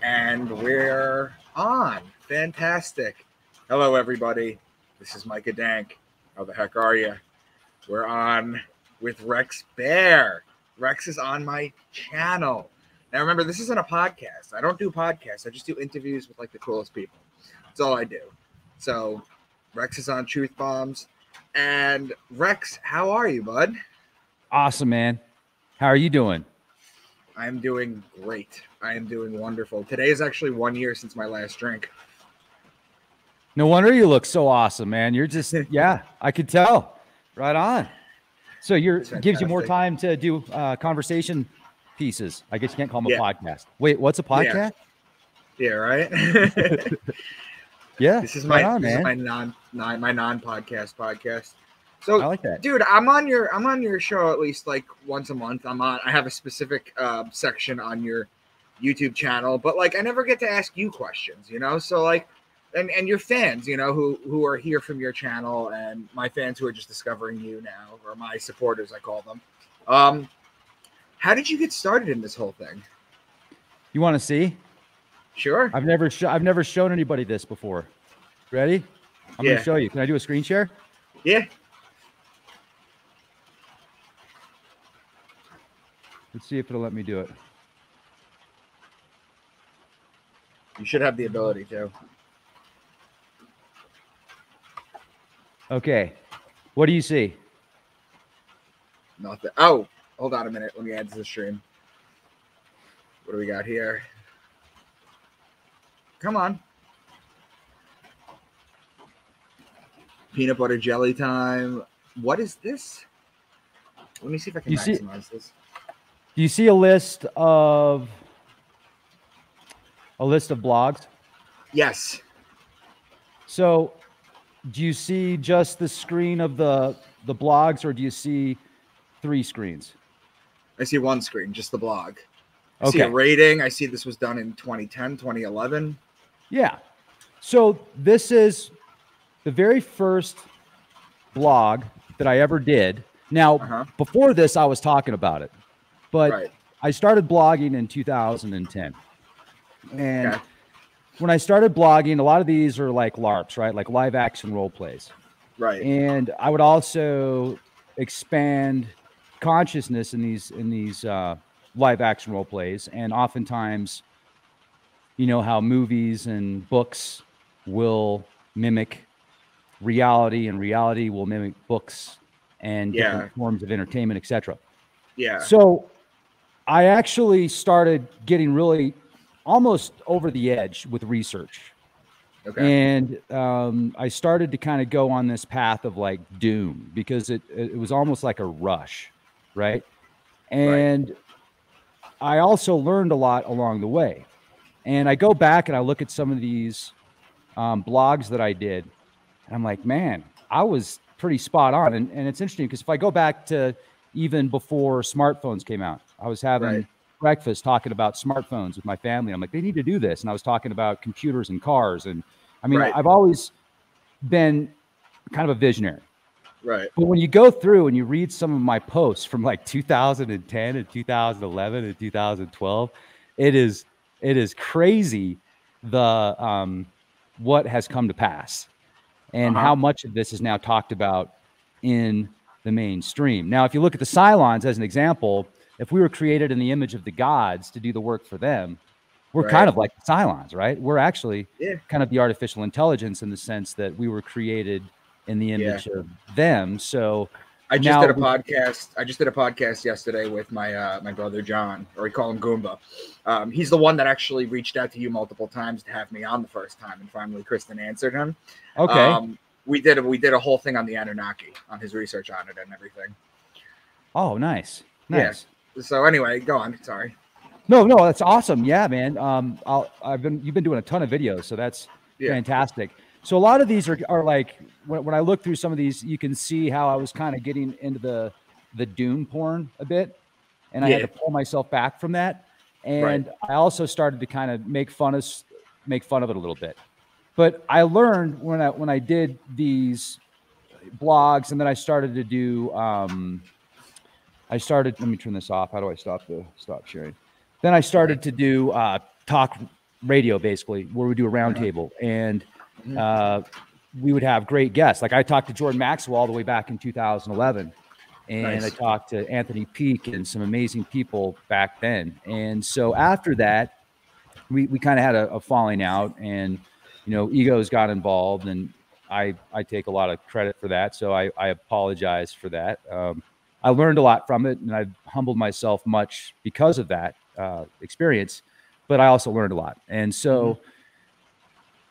And we're on. Fantastic. Hello, everybody. This is Micah Dank. How the heck are you? We're on with Rex Bear. Rex is on my channel. Now, remember, this isn't a podcast. I don't do podcasts. I just do interviews with, like, the coolest people. That's all I do. So, Rex is on Truth Bombs. And, Rex, how are you, bud? Awesome, man. How are you doing? I'm doing great. I am doing wonderful. Today is actually 1 year since my last drink. No wonder you look so awesome, man. You're just, yeah, I could tell. Right on. So gives you more time to do conversation pieces. I guess you can't call them a podcast. Wait, what's a podcast? Yeah, right? Yeah. This is my non-podcast podcast. So, I like that. Dude, I'm on your show at least like once a month. I have a specific section on your YouTube channel, but like I never get to ask you questions, you know? So like and your fans, you know, who are here from your channel, and my fans who are just discovering you now, or my supporters I call them. How did you get started in this whole thing? You want to see? Sure. I've never shown anybody this before. Ready? I'm going to show you. Can I do a screen share? Yeah. Let's see if it'll let me do it. You should have the ability to. Okay. What do you see? Nothing. Oh, hold on a minute. Let me add to the stream. What do we got here? Come on. Peanut butter jelly time. What is this? Let me see if I can maximize this. Do you see a list of blogs? Yes. So do you see just the screen of the blogs, or do you see three screens? I see one screen, just the blog. I see a rating. I see this was done in 2010, 2011. Yeah. So this is the very first blog that I ever did. Now, before this, I was talking about it, but I started blogging in 2010. And when I started blogging, a lot of these are like LARPs, right? Like live action role plays. Right. And I would also expand consciousness in these live action role plays. And oftentimes, you know how movies and books will mimic reality, and reality will mimic books and different forms of entertainment, etc. Yeah. So I actually started getting really almost over the edge with research. Okay. And I started to kind of go on this path of like doom, because it was almost like a rush, right? And I also learned a lot along the way. And I go back and I look at some of these blogs that I did, and I'm like, man, I was pretty spot on. And it's interesting because if I go back to even before smartphones came out, I was having breakfast talking about smartphones with my family. I'm like, they need to do this. And I was talking about computers and cars. And I mean, I've always been kind of a visionary. Right. But when you go through and you read some of my posts from like 2010 and 2011 and 2012, it is crazy the what has come to pass, and how much of this is now talked about in the mainstream. Now, if you look at the Cylons as an example, if we were created in the image of the gods to do the work for them, we're kind of like the Cylons, right? We're actually kind of the artificial intelligence in the sense that we were created in the image of them. So I just did a podcast. I just did a podcast yesterday with my my brother John, or we call him Goomba. He's the one that actually reached out to you multiple times to have me on the first time, and finally Kristen answered him. Okay. We did a whole thing on the Anunnaki, on his research on it and everything. Oh, nice. Nice. Yeah. So anyway, go on. Sorry. No, that's awesome. Yeah, man. You've been doing a ton of videos, so that's fantastic. So a lot of these are like, when I look through some of these, you can see how I was kind of getting into the doom porn a bit, and I had to pull myself back from that. And I also started to kind of make fun of it a little bit. But I learned when I did these blogs, and then I started to do let me turn this off. How do I stop sharing? Then I started to do talk radio, basically, where we do a roundtable, and we would have great guests. Like I talked to Jordan Maxwell all the way back in 2011, and I talked to Anthony Peake and some amazing people back then. And so after that, we kind of had a falling out, and egos got involved, and I take a lot of credit for that. So I apologize for that. I learned a lot from it, and I've humbled myself much because of that experience, but I also learned a lot. And so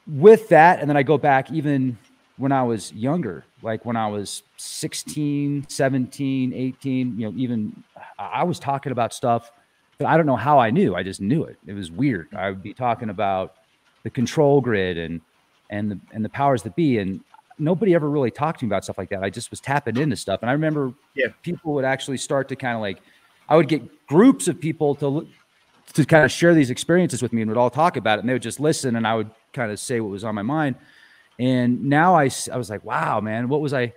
with that, and then I go back even when I was younger, like when I was 16, 17, 18, even I was talking about stuff that I don't know how I knew. I just knew it. It was weird. I would be talking about the control grid and the powers that be, and nobody ever really talked to me about stuff like that. I just was tapping into stuff. And I remember people would actually start to kind of like, I would get groups of people to kind of share these experiences with me, and would all talk about it, and they would just listen, and I would kind of say what was on my mind. And now I was like, wow, man, what was I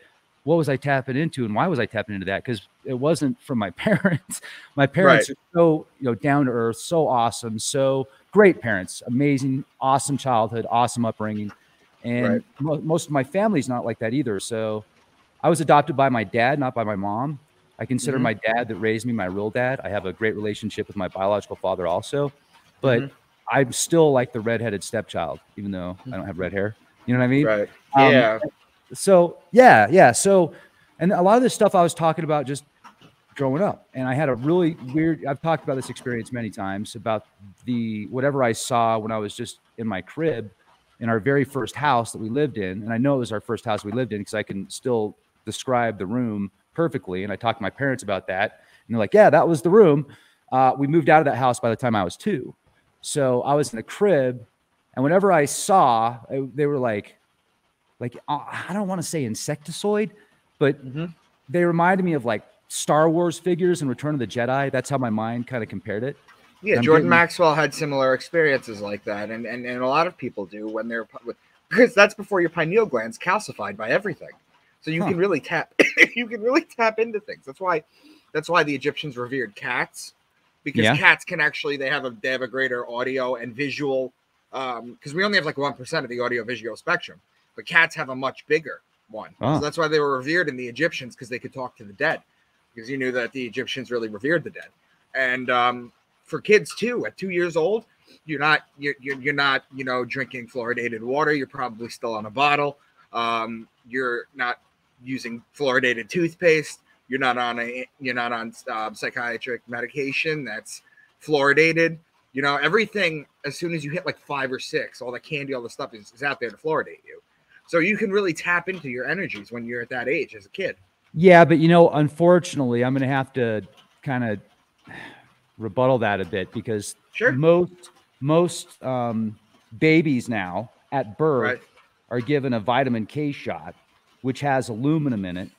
tapping into, and why was I tapping into that? Because it wasn't from my parents. My parents are so down to earth, so awesome, so great parents, amazing, awesome childhood, awesome upbringing. And most of my family's not like that either. So I was adopted by my dad, not by my mom. I consider my dad that raised me my real dad. I have a great relationship with my biological father also, but I'm still like the redheaded stepchild, even though I don't have red hair. You know what I mean? Right. Yeah. So yeah. So, and a lot of this stuff I was talking about just growing up, and I had a really weird, I've talked about this experience many times about whatever I saw when I was just in my crib in our very first house that we lived in. And I know it was our first house we lived in because I can still describe the room perfectly. And I talked to my parents about that, and they're like, yeah, that was the room. We moved out of that house by the time I was 2. So I was in the crib, and whenever I saw, they were like, I don't want to say insectoid, but they reminded me of like Star Wars figures and Return of the Jedi. That's how my mind kind of compared it. Yeah, Jordan Maxwell had similar experiences like that, and a lot of people do when they're, because that's before your pineal gland's calcified by everything, so you can really tap into things. That's why the Egyptians revered cats, because cats can actually they have a greater audio and visual, because we only have like 1% of the audio visual spectrum, but cats have a much bigger one. So that's why they were revered in the Egyptians, because they could talk to the dead, because you knew that the Egyptians really revered the dead. And for kids too, at 2 years old, you're not drinking fluoridated water. You're probably still on a bottle. You're not using fluoridated toothpaste. You're not on psychiatric medication that's fluoridated. Everything, as soon as you hit like 5 or 6, all the candy, all the stuff is out there to fluoridate you. So you can really tap into your energies when you're at that age as a kid. Yeah, but unfortunately, I'm going to have to kind of rebuttal that a bit, because most babies now at birth are given a vitamin K shot, which has aluminum in it,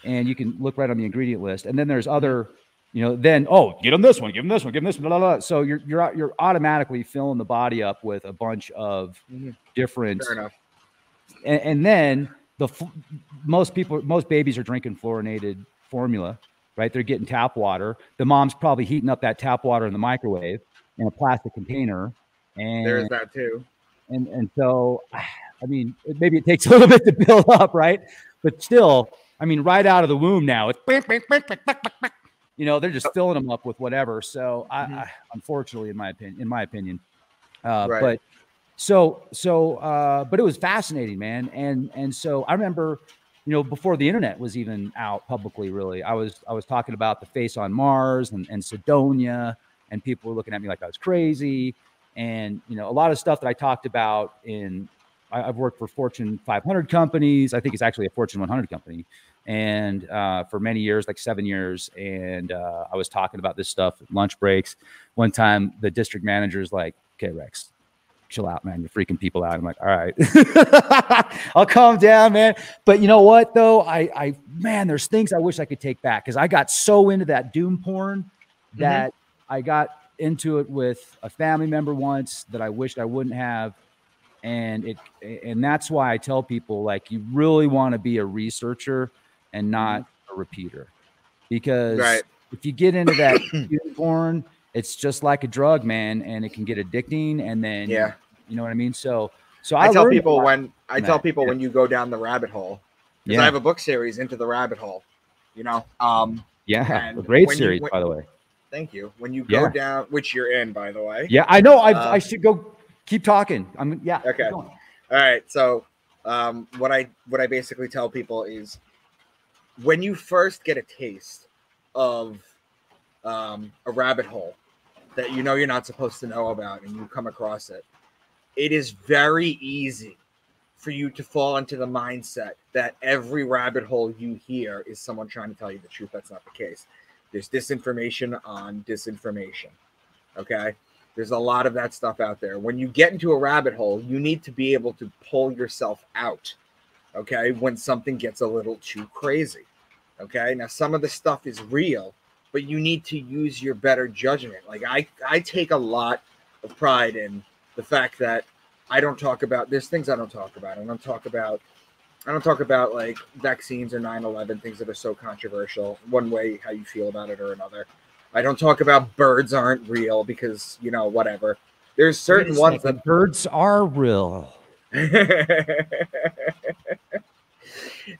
and you can look right on the ingredient list. And then there's other, then give them this one, give them this one, give them this one, blah, blah, blah. So you're automatically filling the body up with a bunch of different. Fair enough. And then most babies are drinking fluorinated formula. Right, they're getting tap water. The mom's probably heating up that tap water in the microwave in a plastic container, and there's that too. And so, I mean, maybe it takes a little bit to build up, right? But still, I mean, right out of the womb now, it's they're just filling them up with whatever. So, I unfortunately, in my opinion, but but it was fascinating, man. And so I remember, before the internet was even out publicly, really, I was talking about the face on Mars and Sidonia, and people were looking at me like I was crazy. And, a lot of stuff that I talked about I've worked for Fortune 500 companies. I think it's actually a Fortune 100 company. And for many years, like 7 years. And I was talking about this stuff at lunch breaks. One time, the district manager's like, okay, Rex, chill out, man. You're freaking people out. I'm like, all right, I'll calm down, man. But you know what, though? Man, there's things I wish I could take back, because I got so into that doom porn that I got into it with a family member once that I wished I wouldn't have. And that's why I tell people, like, you really want to be a researcher and not a repeater, because if you get into that doom porn, it's just like a drug, man, and it can get addicting. And then, yeah, you know what I mean? So I tell people when you go down the rabbit hole, because I have a book series, Into the Rabbit Hole, you know. Yeah, a great series, by the way. Thank you. When you go down, which you're in, by the way. Yeah, I know. I should go keep talking. Okay. All right. So, what I basically tell people is, when you first get a taste of a rabbit hole that you know you're not supposed to know about, and you come across it, it is very easy for you to fall into the mindset that every rabbit hole you hear is someone trying to tell you the truth. That's not the case. There's disinformation on disinformation. Okay? There's a lot of that stuff out there. When you get into a rabbit hole, you need to be able to pull yourself out. Okay? When something gets a little too crazy. Okay? Now, some of the stuff is real, but you need to use your better judgment. Like, I take a lot of pride in the fact that I don't talk about, there's things I don't talk about. I don't talk about like vaccines or 9/11, things that are so controversial, one way how you feel about it or another. I don't talk about birds aren't real because, you know, whatever. There's certain ones that birds are real.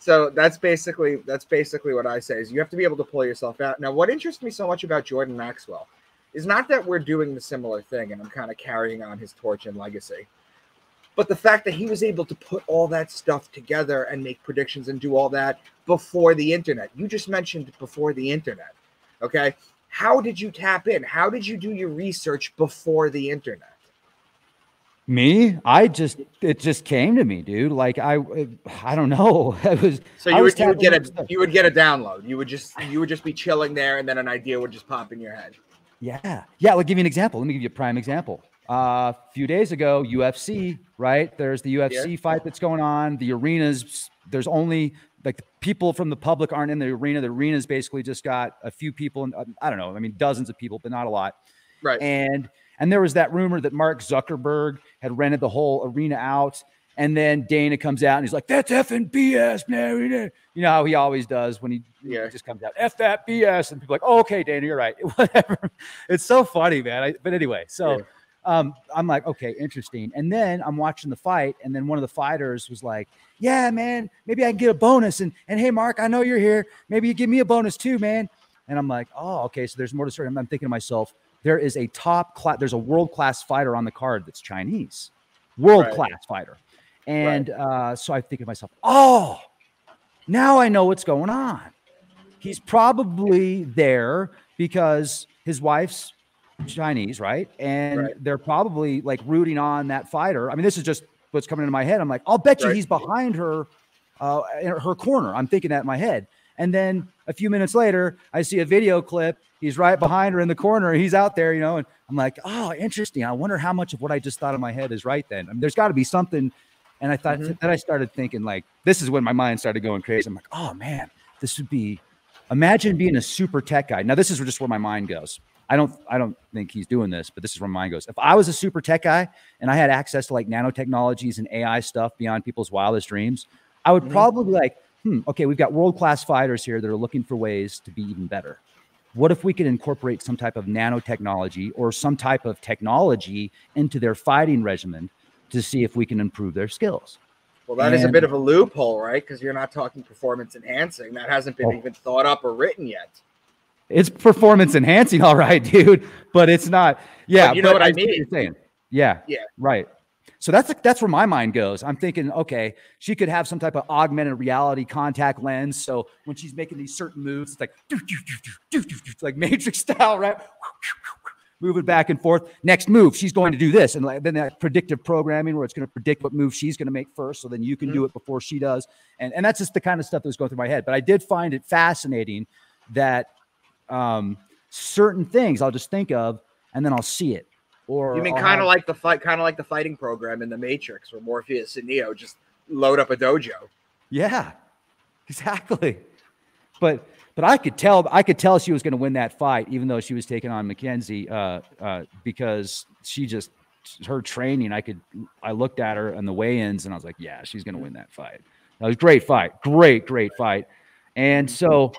So that's basically what I say, is you have to be able to pull yourself out. Now, what interests me so much about Jordan Maxwell is not that we're doing the similar thing and I'm kind of carrying on his torch and legacy, but the fact that he was able to put all that stuff together and make predictions and do all that before the internet. You just mentioned before the internet. Okay. How did you tap in? How did you do your research before the internet? Me? It just came to me, dude. Like I don't know. You would get a download. You would just be chilling there, and then an idea would just pop in your head. Yeah. I'll give you an example. Let me give you a prime example. A few days ago, UFC, right? There's the UFC fight that's going on. The arenas, there's only like the people from the public aren't in the arena. The arena's basically just got a few people, and I don't know. I mean, dozens of people, but not a lot. Right. And there was that rumor that Mark Zuckerberg had rented the whole arena out. And then Dana comes out and he's like, that's effing BS, man. You know how he always does when he just comes out, F that BS. And people are like, oh, okay, Dana, you're right. Whatever. It's so funny, man. But anyway, so I'm like, okay, interesting. And then I'm watching the fight. And then one of the fighters was like, yeah, man, maybe I can get a bonus. And hey, Mark, I know you're here. Maybe you give me a bonus too, man. And I'm like, oh, okay. So there's more to story. I'm thinking to myself, there is a there's a world-class fighter on the card that's Chinese, world-class fighter. And so I think to myself, oh, now I know what's going on. He's probably there because his wife's Chinese, right? And they're probably like rooting on that fighter. I mean, this is just what's coming into my head. I'm like, I'll bet you he's behind her, in her corner. I'm thinking that in my head. And then a few minutes later, I see a video clip. He's right behind her in the corner. He's out there, you know, and I'm like, oh, interesting. I wonder how much of what I just thought in my head is right then. I mean, there's got to be something. And I thought, then I started thinking, like, this is when my mind started going crazy. I'm like, oh, man, this would be, imagine being a super tech guy. Now, this is just where my mind goes. I don't think he's doing this, but this is where my mind goes. If I was a super tech guy and I had access to like nanotechnologies and AI stuff beyond people's wildest dreams, I would probably be like, okay, we've got world-class fighters here that are looking for ways to be even better. What if we could incorporate some type of nanotechnology or some type of technology into their fighting regimen to see if we can improve their skills? Well, that is a bit of a loophole, right? Because you're not talking performance enhancing. That hasn't been even thought up or written yet. It's performance enhancing, all right, dude, but it's not. Yeah, but you know what I mean. What you're saying. Yeah, right. So that's where my mind goes. I'm thinking, okay, she could have some type of augmented reality contact lens. So when she's making these certain moves, it's like Matrix style, right? Moving back and forth. Next move, she's going to do this. And then that predictive programming where it's going to predict what move she's going to make first. So then you can do it before she does. And that's just the kind of stuff that was going through my head. But I did find it fascinating that certain things I'll just think of and then I'll see it. Or you mean kind of like the fighting program in the Matrix where Morpheus and Neo just load up a dojo? Yeah, exactly. But I could tell she was going to win that fight, even though she was taking on Mackenzie, because her training. I looked at her on the weigh-ins and I was like, yeah, she's going to win that fight. That was a great fight, great fight. And so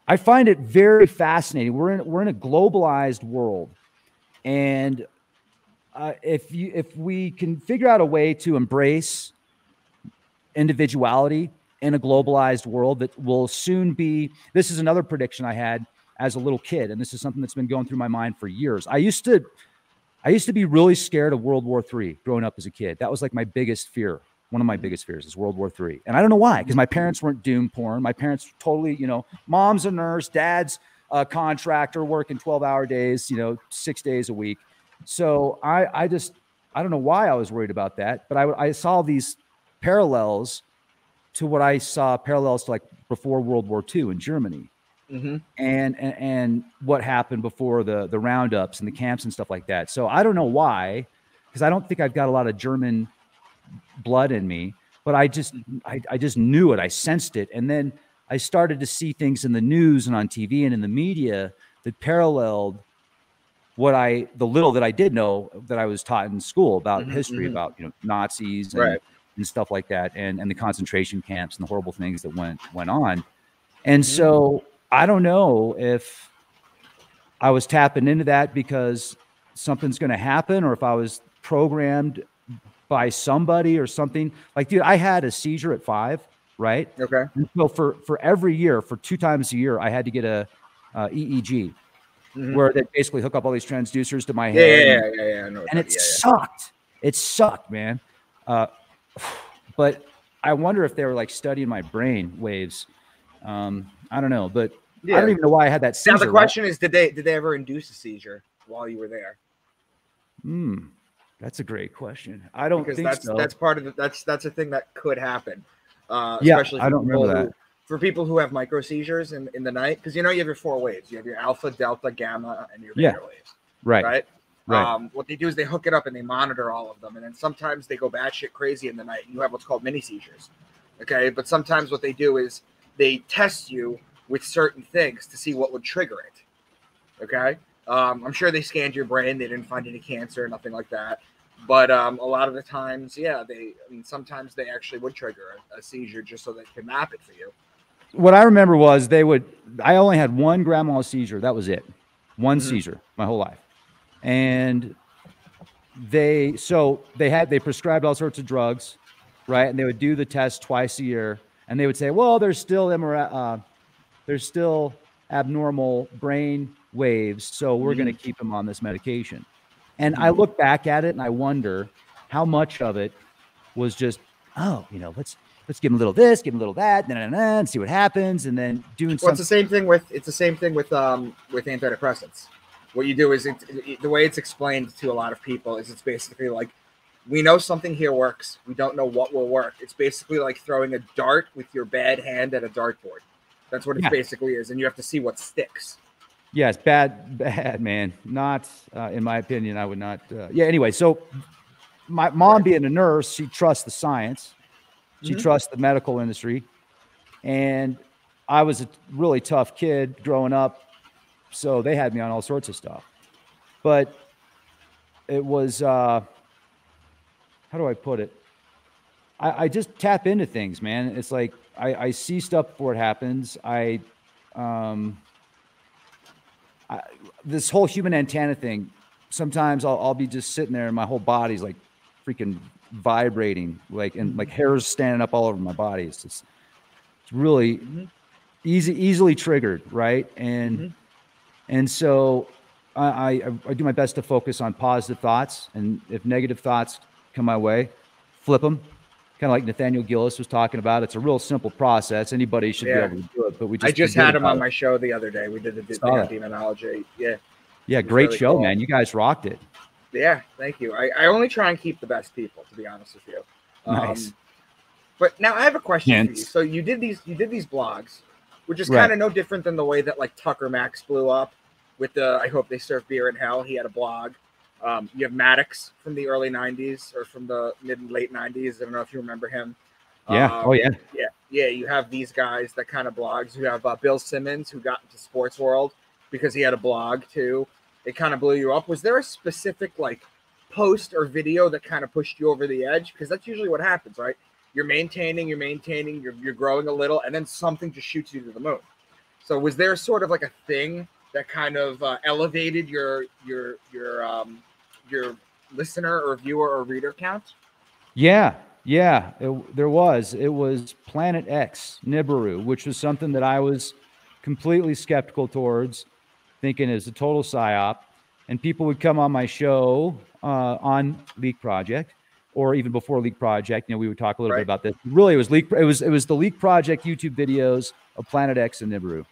I find it very fascinating. We're in a globalized world. And if we can figure out a way to embrace individuality in a globalized world that will soon be, this is another prediction I had as a little kid, and this is something that's been going through my mind for years. I used to be really scared of World War III growing up as a kid. That was like my biggest fear. One of my biggest fears is World War III. And I don't know why, because my parents weren't doom porn. My parents totally, mom's a nurse, dad's a contractor working 12-hour days, 6 days a week. So I don't know why I was worried about that, but I saw these parallels to what I saw parallels to like before World War II in Germany. Mm-hmm. And what happened before the roundups and the camps and stuff like that. So I don't know why, because I don't think I've got a lot of German blood in me, but I just knew it. I sensed it. And then I started to see things in the news and on TV and in the media that paralleled the little that I did know that I was taught in school about history, about, Nazis and stuff like that. And the concentration camps and the horrible things that went on. And so I don't know if I was tapping into that because something's going to happen, or if I was programmed by somebody or something. Like, dude, I had a seizure at 5, right? Okay. And so for every year, for 2 times a year, I had to get a EEG, where they basically hook up all these transducers to my head. Yeah. And it sucked. It sucked, man. But I wonder if they were like studying my brain waves. I don't know, but I don't even know why I had that seizure. Now the question is, did they ever induce a seizure while you were there? That's a great question. I don't think so. That's part of that's a thing that could happen. Especially I don't remember that. For people who have micro seizures in the night, because you have your 4 waves. You have your alpha, delta, gamma, and your beta waves. Right. What they do is they hook it up and they monitor all of them, and then sometimes they go batshit crazy in the night, and you have what's called mini seizures. Okay, but sometimes what they do is they test you with certain things to see what would trigger it. Okay. I'm sure they scanned your brain. They didn't find any cancer or nothing like that. But a lot of the times, sometimes they actually would trigger a seizure just so they can map it for you. What I remember was I only had 1 grand mal seizure. That was it. 1 seizure my whole life. And they prescribed all sorts of drugs, right? And they would do the test twice a year. And they would say, well, there's still abnormal brain waves, so we're going to keep him on this medication. And I look back at it and I wonder how much of it was just, let's give him a little this, give him a little that, and see what happens, and then doing something. It's the same thing with antidepressants. What you do is the way it's explained to a lot of people is it's basically like, we know something here works. We don't know what will work. It's basically like throwing a dart with your bad hand at a dartboard. That's what it basically is. And you have to see what sticks. Yes, bad, man. Not, in my opinion, I would not. Anyway, so my mom being a nurse, she trusts the science. She trusts the medical industry. And I was a really tough kid growing up, so they had me on all sorts of stuff. But it was... how do I put it? I just tap into things, man. It's like I see stuff before it happens. This whole human antenna thing, sometimes I'll be just sitting there and my whole body's like freaking vibrating, like hairs standing up all over my body. It's really easily triggered, right? And so I do my best to focus on positive thoughts, and if negative thoughts come my way, flip them, kind of like Nathaniel Gillis was talking about. It's a real simple process. Anybody should be able to do it, but I just had him on my show the other day. We did the demonology. Great really show, cool. Man. You guys rocked it. Yeah, thank you. I only try and keep the best people, to be honest with you. Nice. But now I have a question for you. So you did these blogs, which is kind of no different than the way that like Tucker Max blew up with the I Hope They Serve Beer in Hell. He had a blog. You have Maddox from the early 90s or from the mid and late 90s. I don't know if you remember him. Yeah. Yeah. You have these guys that kind of blogs. You have Bill Simmons, who got into Sports World because he had a blog too. It kind of blew you up. Was there a specific like post or video that kind of pushed you over the edge? Because that's usually what happens, right? You're maintaining, you're growing a little, and then something just shoots you to the moon. So was there sort of like a thing that kind of elevated your listener or viewer or reader count? Yeah, yeah, there was. It was Planet X, Nibiru, which was something that I was completely skeptical towards, thinking it was a total psyop. And people would come on my show on Leak Project, or even before Leak Project. You know, we would talk a little bit about this. Really, it was Leak. It was the Leak Project YouTube videos of Planet X and Nibiru,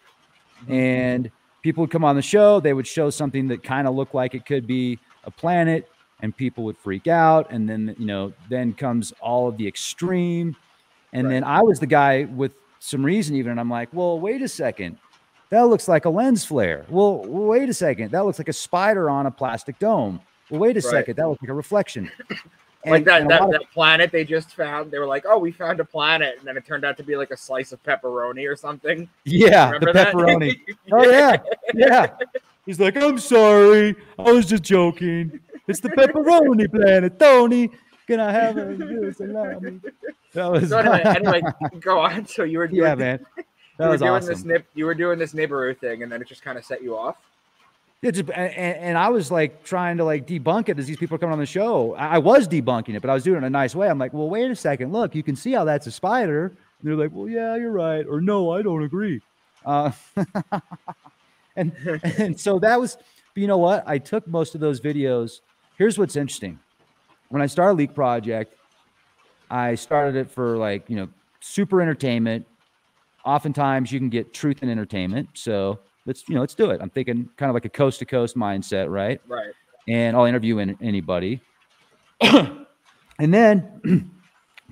and people would come on the show. They would show something that kind of looked like it could be a planet, and people would freak out. And then, you know, then comes all of the extreme. And then I was the guy with some reason even. And I'm like, well, wait a second. That looks like a lens flare. Well, wait a second. That looks like a spider on a plastic dome. Well, wait a second. That looks like a reflection. Like that planet they just found. They were like, oh, we found a planet. And then it turned out to be like a slice of pepperoni or something. Yeah, remember the pepperoni. Oh, yeah. Yeah. He's like, I'm sorry. I was just joking. It's the pepperoni planet, Tony. Can I have a salami? That was... So anyway, go on. So you were doing, man. That was awesome. You were doing this Nibiru thing, and then it just kind of set you off. Yeah, and I was like trying to like debunk it as these people are coming on the show. I was debunking it, but I was doing it in a nice way. I'm like, well, wait a second. Look, you can see how that's a spider. And they're like, well, yeah, you're right. Or no, I don't agree. And so that was, you know what? I took most of those videos. Here's what's interesting. When I started Leak Project, I started it for like, you know, super entertainment. Oftentimes you can get truth and entertainment. So let's do it. I'm thinking kind of like a coast to coast mindset, right? Right. And I'll interview anybody. And then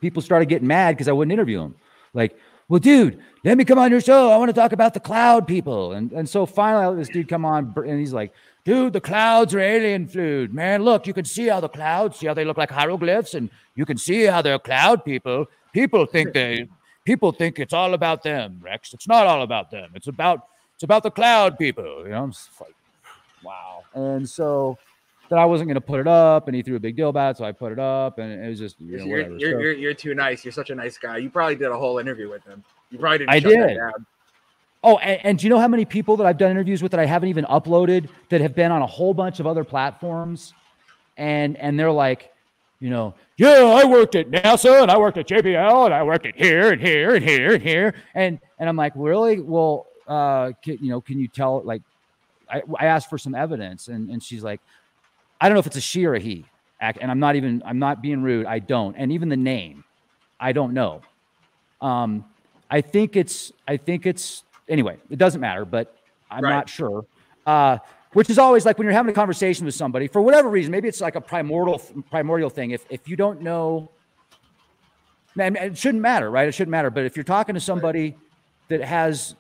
people started getting mad because I wouldn't interview them. Like, well, dude, let me come on your show. I want to talk about the cloud people. And so finally I let this dude come on, and he's like, dude, the clouds are alien fluid, man. Look, you can see how the clouds, see how they look like hieroglyphs, and you can see how they're cloud people. People think it's all about them, Rex. It's not all about them. It's about the cloud people. You know, I'm just like, wow. And so then I wasn't going to put it up, and he threw a big deal about it, so I put it up, and it was just, you know, whatever. You're too nice. You're such a nice guy. You probably did a whole interview with him. You probably didn't. I did. Oh, and do you know how many people that I've done interviews with that I haven't even uploaded that have been on a whole bunch of other platforms, and they're like, you know, yeah, I worked at NASA and I worked at JPL and I worked at here and here and here and here, and I'm like, really? Well, can you tell? Like, I asked for some evidence, and she's like, I don't know if it's a she or a he, and I'm not being rude. I don't, and even the name, I don't know. I think it's anyway, it doesn't matter, but I'm not sure. Which is always like when you're having a conversation with somebody, for whatever reason, maybe it's like a primordial thing. If you don't know, man, it shouldn't matter, right? It shouldn't matter. But if you're talking to somebody that has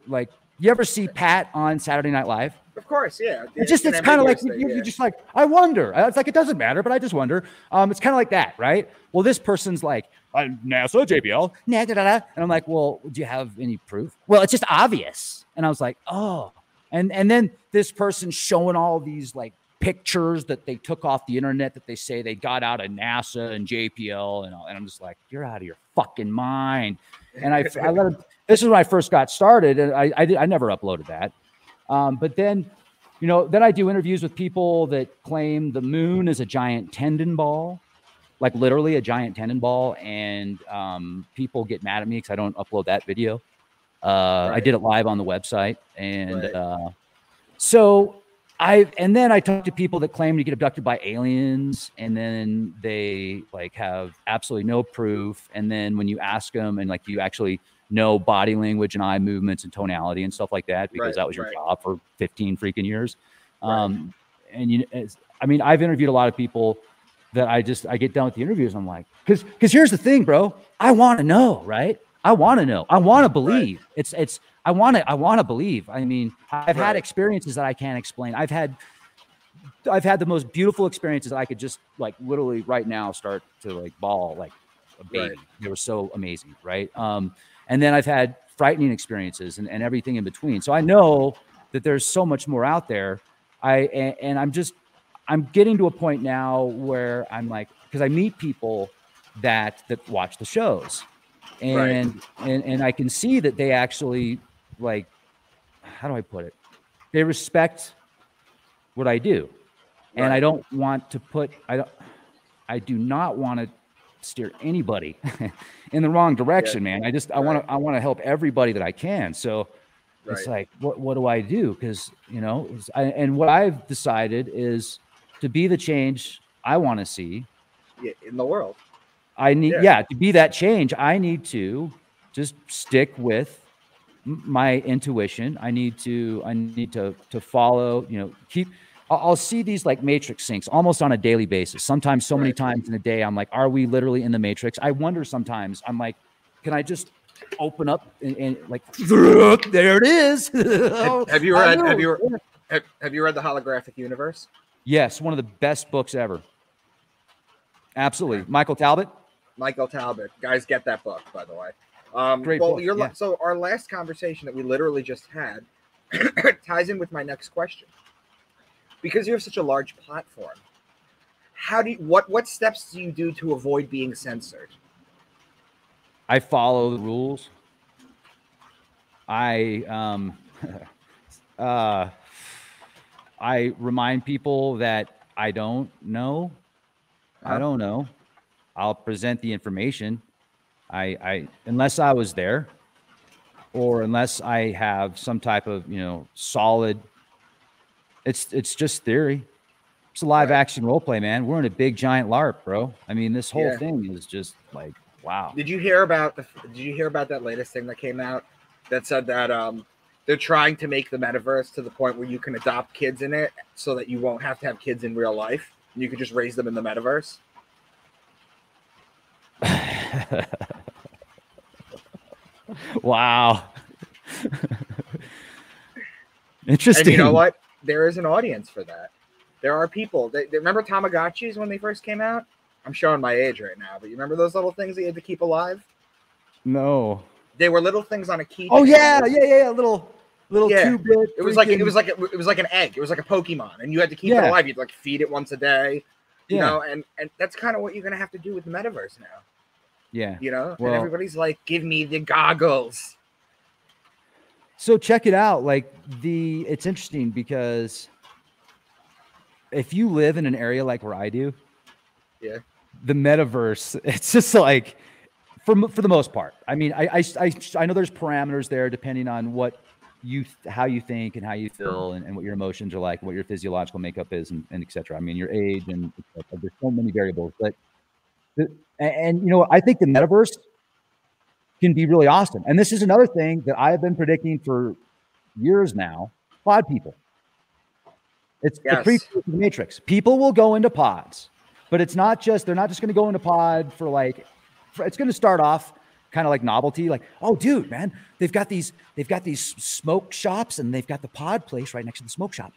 like, you ever see Pat on Saturday Night Live? Of course, yeah. It's kind of like, you're just like, I wonder. It's like, it doesn't matter, but I just wonder. It's kind of like that, right? Well, this person's like, NASA, JBL, and I'm like, well, do you have any proof? Well, it's just obvious. And I was like, oh. And then this person showing all these like pictures that they took off the internet that they say they got out of NASA and JPL, and I'm just like, you're out of your fucking mind. And I let him. This is when I first got started, and I never uploaded that. But then, you know, then I do interviews with people that claim the moon is a giant tendon ball, like literally a giant tendon ball, and people get mad at me because I don't upload that video. I did it live on the website, and then I talk to people that claim to get abducted by aliens, and then they like have absolutely no proof. And then when you ask them, and like, you actually know body language and eye movements and tonality and stuff like that, because that was your job for 15 freaking years. And I mean, I've interviewed a lot of people that I get done with the interviews, and I'm like, because here's the thing, bro, I want to know, right? I want to know. I want to believe. I want to believe. I mean, I've had experiences that I can't explain. I've had the most beautiful experiences. I could just like literally right now start to like bawl like a baby. They were so amazing, right? And then I've had frightening experiences and everything in between. So I know that there's so much more out there. I'm getting to a point now where I'm like, because I meet people that watch the shows. And I can see that they actually, like, how do I put it? they respect what I do. And I don't want to put, I do not want to steer anybody in the wrong direction, man. I want to help everybody that I can. So it's like, what do I do? Because, you know, and what I've decided is to be the change I want to see in the world. I need, to be that change. I need to just stick with my intuition. I need to follow, you know, I'll see these like matrix syncs almost on a daily basis. Sometimes so many times in a day, I'm like, are we literally in the matrix? I wonder sometimes, I'm like, can I just open up and like, there it is. Have you read The Holographic Universe? Yes. One of the best books ever. Absolutely. Michael Talbot. Guys, get that book, by the way. Great book, so our last conversation that we literally just had ties in with my next question. Because you have such a large platform, what steps do you do to avoid being censored? I follow the rules. I remind people that I don't know. I don't know. I'll present the information. I unless I was there, or unless I have some type of, you know, solid. It's just theory. It's a live action role play, man. We're in a big giant LARP, bro. I mean, this whole thing is just like, wow. Did you hear about that latest thing that came out that said that they're trying to make the metaverse to the point where you can adopt kids in it so that you won't have to have kids in real life and you can just raise them in the metaverse? Wow. Interesting. And you know what? There is an audience for that. There are people. They remember Tamagotchis when they first came out? I'm showing my age right now, but you remember those little things that you had to keep alive? No. They were little things on a keychain. Oh yeah. Little 2-bit. It was like an egg. It was like a Pokemon, and you had to keep it alive. You'd like feed it once a day. You know, and that's kind of what you're gonna have to do with the metaverse now. Yeah. You know, and everybody's like, give me the goggles. So check it out. Like it's interesting because if you live in an area like where I do, the metaverse, it's just like for the most part. I mean, I know there's parameters there depending on how you think and how you feel and what your emotions are like, what your physiological makeup is, and et cetera. I mean, your age and there's so many variables, but and you know, I think the metaverse can be really awesome. And this is another thing that I've been predicting for years now. Pod people. It's the preview of the Matrix. People will go into pods, but they're not just going to go into pod it's going to start off kind of like novelty, like, oh dude, man, they've got these smoke shops and they've got the pod place right next to the smoke shop.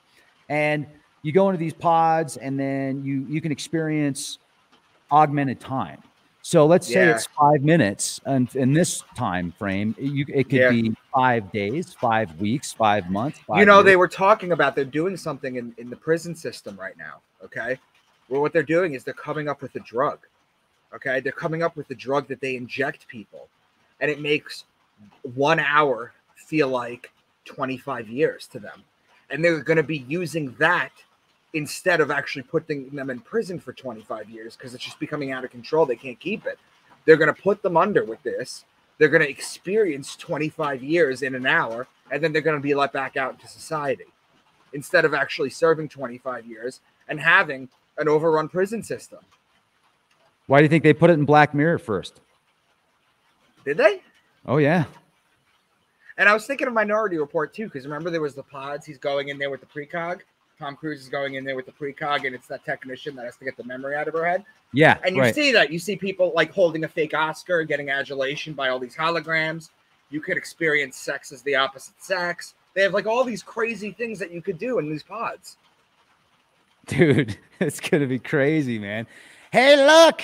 And you go into these pods and then you can experience augmented time. So let's say it's 5 minutes, and in this time frame, it could be 5 days, 5 weeks, 5 months. You know, they were talking about they're doing something in the prison system right now. Okay, well, what they're doing is they're coming up with a drug. Okay, they're coming up with a drug that they inject people, and it makes 1 hour feel like 25 years to them, and they're going to be using that instead of actually putting them in prison for 25 years because it's just becoming out of control. They can't keep it. They're going to put them under with this. They're going to experience 25 years in an hour, and then they're going to be let back out into society instead of actually serving 25 years and having an overrun prison system. Why do you think they put it in Black Mirror first? Did they? Oh, yeah. And I was thinking of Minority Report, too, because remember there was the pods. He's going in there with the precog. Tom Cruise is going in there with the precog, and it's that technician that has to get the memory out of her head. Yeah, and you see that. You see people like holding a fake Oscar, getting adulation by all these holograms. You could experience sex as the opposite sex. They have like all these crazy things that you could do in these pods. Dude, it's going to be crazy, man. Hey, look.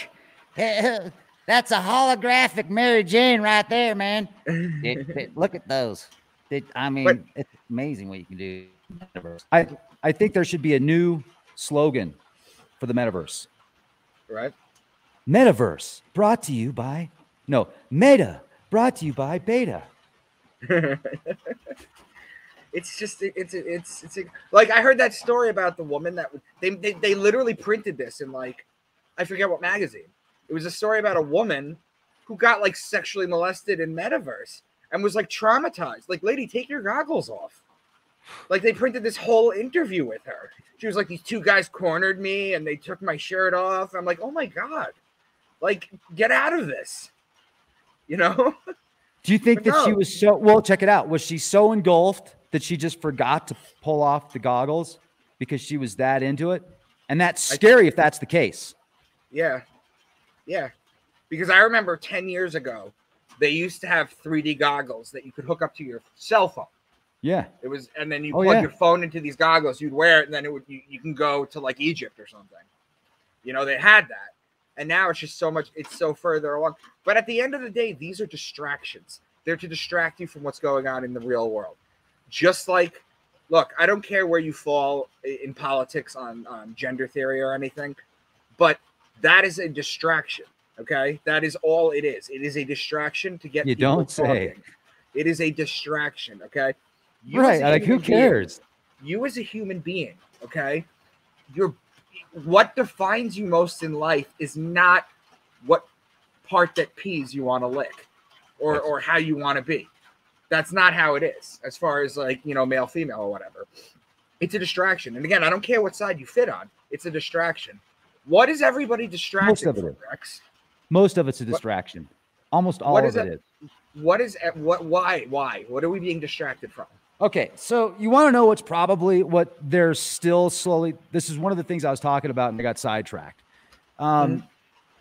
That's a holographic Mary Jane right there, man. Look at those. It's amazing what you can do. I think there should be a new slogan for the metaverse. Right. Metaverse brought to you by Meta brought to you by Beta. It's just it's like I heard that story about the woman that they literally printed this in like I forget what magazine. It was a story about a woman who got like sexually molested in Metaverse and was like traumatized. Like, lady, take your goggles off. Like, they printed this whole interview with her. She was like, these two guys cornered me and they took my shirt off. I'm like, oh my God, like, get out of this, you know? Do you think that she was so, well, check it out. Was she so engulfed that she just forgot to pull off the goggles because she was that into it? And that's scary if that's the case. Yeah. Yeah. Because I remember 10 years ago, they used to have 3D goggles that you could hook up to your cell phone. Yeah. It was, and then you plug your phone into these goggles, you'd wear it, and then it would you can go to like Egypt or something. You know, they had that. And now it's just so much, it's so further along. But at the end of the day, these are distractions. They're to distract you from what's going on in the real world. Just like, look, I don't care where you fall in politics on gender theory or anything, but that is a distraction. Okay, that is all it is. It is a distraction to get you people don't say. Talking. It is a distraction. Okay, right? Like, who cares? You as a human being, okay, what defines you most in life is not what part that peas you want to lick, or how you want to be. That's not how it is. As far as like, you know, male, female, or whatever, it's a distraction. And again, I don't care what side you fit on. It's a distraction. What is everybody distracted from, Rex? Most of it's a distraction. Almost all of it is. Why? What are we being distracted from? Okay, so you want to know what's probably what they're still slowly. This is one of the things I was talking about, and I got sidetracked.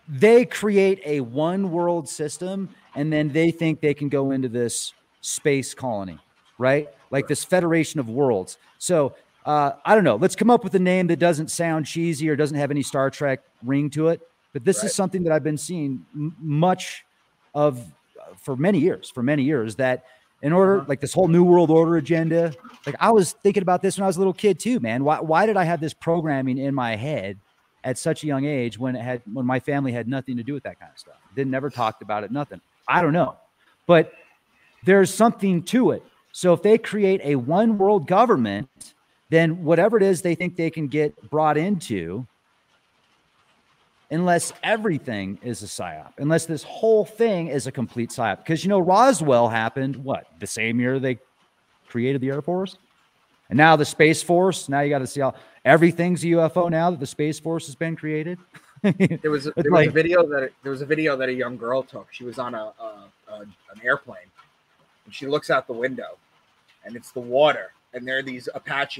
They create a one world system, and then they think they can go into this space colony, right? Like this federation of worlds. So I don't know. Let's come up with a name that doesn't sound cheesy or doesn't have any Star Trek ring to it. But this is something that I've been seeing much of for many years, that in order, like this whole New World Order agenda, like I was thinking about this when I was a little kid too, man. Why did I have this programming in my head at such a young age when my family had nothing to do with that kind of stuff? Never talked about it, nothing. I don't know. But there's something to it. So if they create a one world government, then whatever it is they think they can get brought into, unless everything is a psyop, unless this whole thing is a complete psyop. Because, you know, Roswell happened, what, the same year they created the Air Force? And now the Space Force, now you got to see how everything's a UFO now that the Space Force has been created. There was a video that a young girl took. She was on an airplane, and she looks out the window, and it's the water, and there are these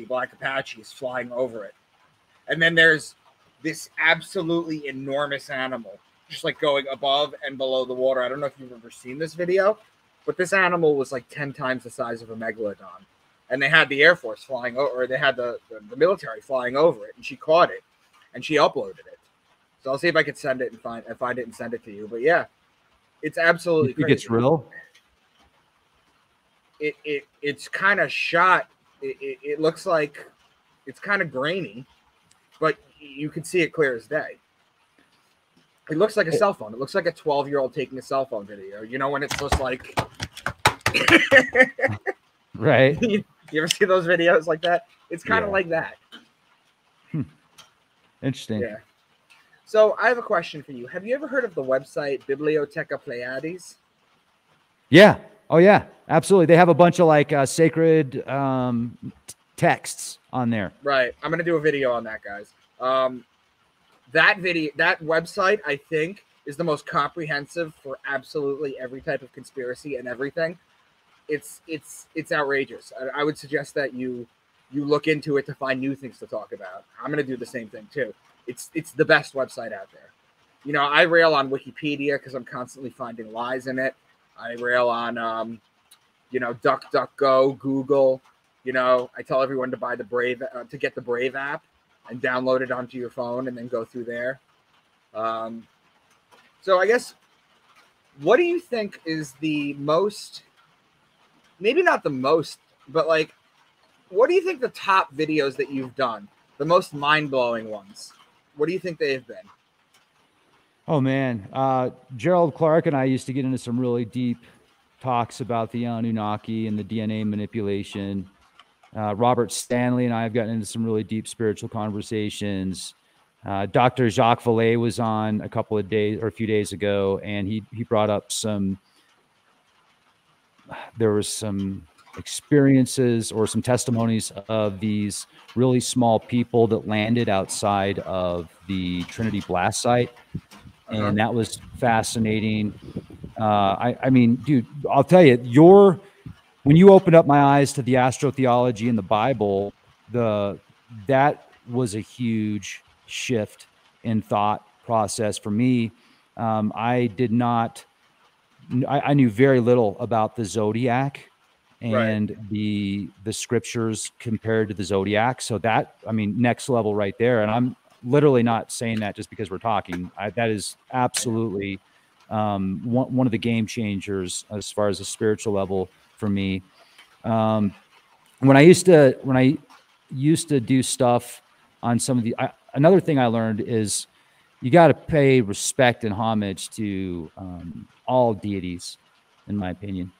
black Apaches flying over it. And then there's this absolutely enormous animal just like going above and below the water. I don't know if you've ever seen this video, but this animal was like 10 times the size of a megalodon. And they had the Air Force flying over, or they had the military flying over it, and she caught it and she uploaded it. So I'll see if I could send it and find it and send it to you. But yeah, it's absolutely you think crazy. It's real? It's kind of shot. It looks like it's kind of grainy, but you can see it clear as day. It looks like a cell phone. It looks like a 12-year-old taking a cell phone video. You know, when it's just like, right. You ever see those videos like that? It's kind of like that. Interesting. Yeah. So I have a question for you. Have you ever heard of the website Biblioteca Pleiades? Yeah. Oh yeah, absolutely. They have a bunch of like sacred texts on there. Right. I'm going to do a video on that, guys. That website, I think, is the most comprehensive for absolutely every type of conspiracy and everything. It's outrageous. I would suggest that you look into it to find new things to talk about. I'm going to do the same thing too. It's the best website out there. You know, I rail on Wikipedia because I'm constantly finding lies in it. I rail on, DuckDuckGo, Google. You know, I tell everyone to buy to get the Brave app and download it onto your phone and then go through there. So I guess, what do you think is the most, maybe not the most, but like, what do you think the top videos that you've done, the most mind-blowing ones, what do you think they've been? Oh man, Gerald Clark and I used to get into some really deep talks about the Anunnaki and the DNA manipulation. Robert Stanley and I have gotten into some really deep spiritual conversations. Dr. Jacques Vallée was on a few days ago, and he brought up there was some experiences or some testimonies of these really small people that landed outside of the Trinity blast site. And that was fascinating. I mean, dude, I'll tell you, when you opened up my eyes to the astrotheology in the Bible, that was a huge shift in thought process for me. I knew very little about the zodiac and the scriptures compared to the zodiac. So that, I mean, next level right there. And I'm literally not saying that just because we're talking. That is absolutely one of the game changers as far as the spiritual level for me. When I used to do stuff on some of the, another thing I learned is you got to pay respect and homage to all deities, in my opinion,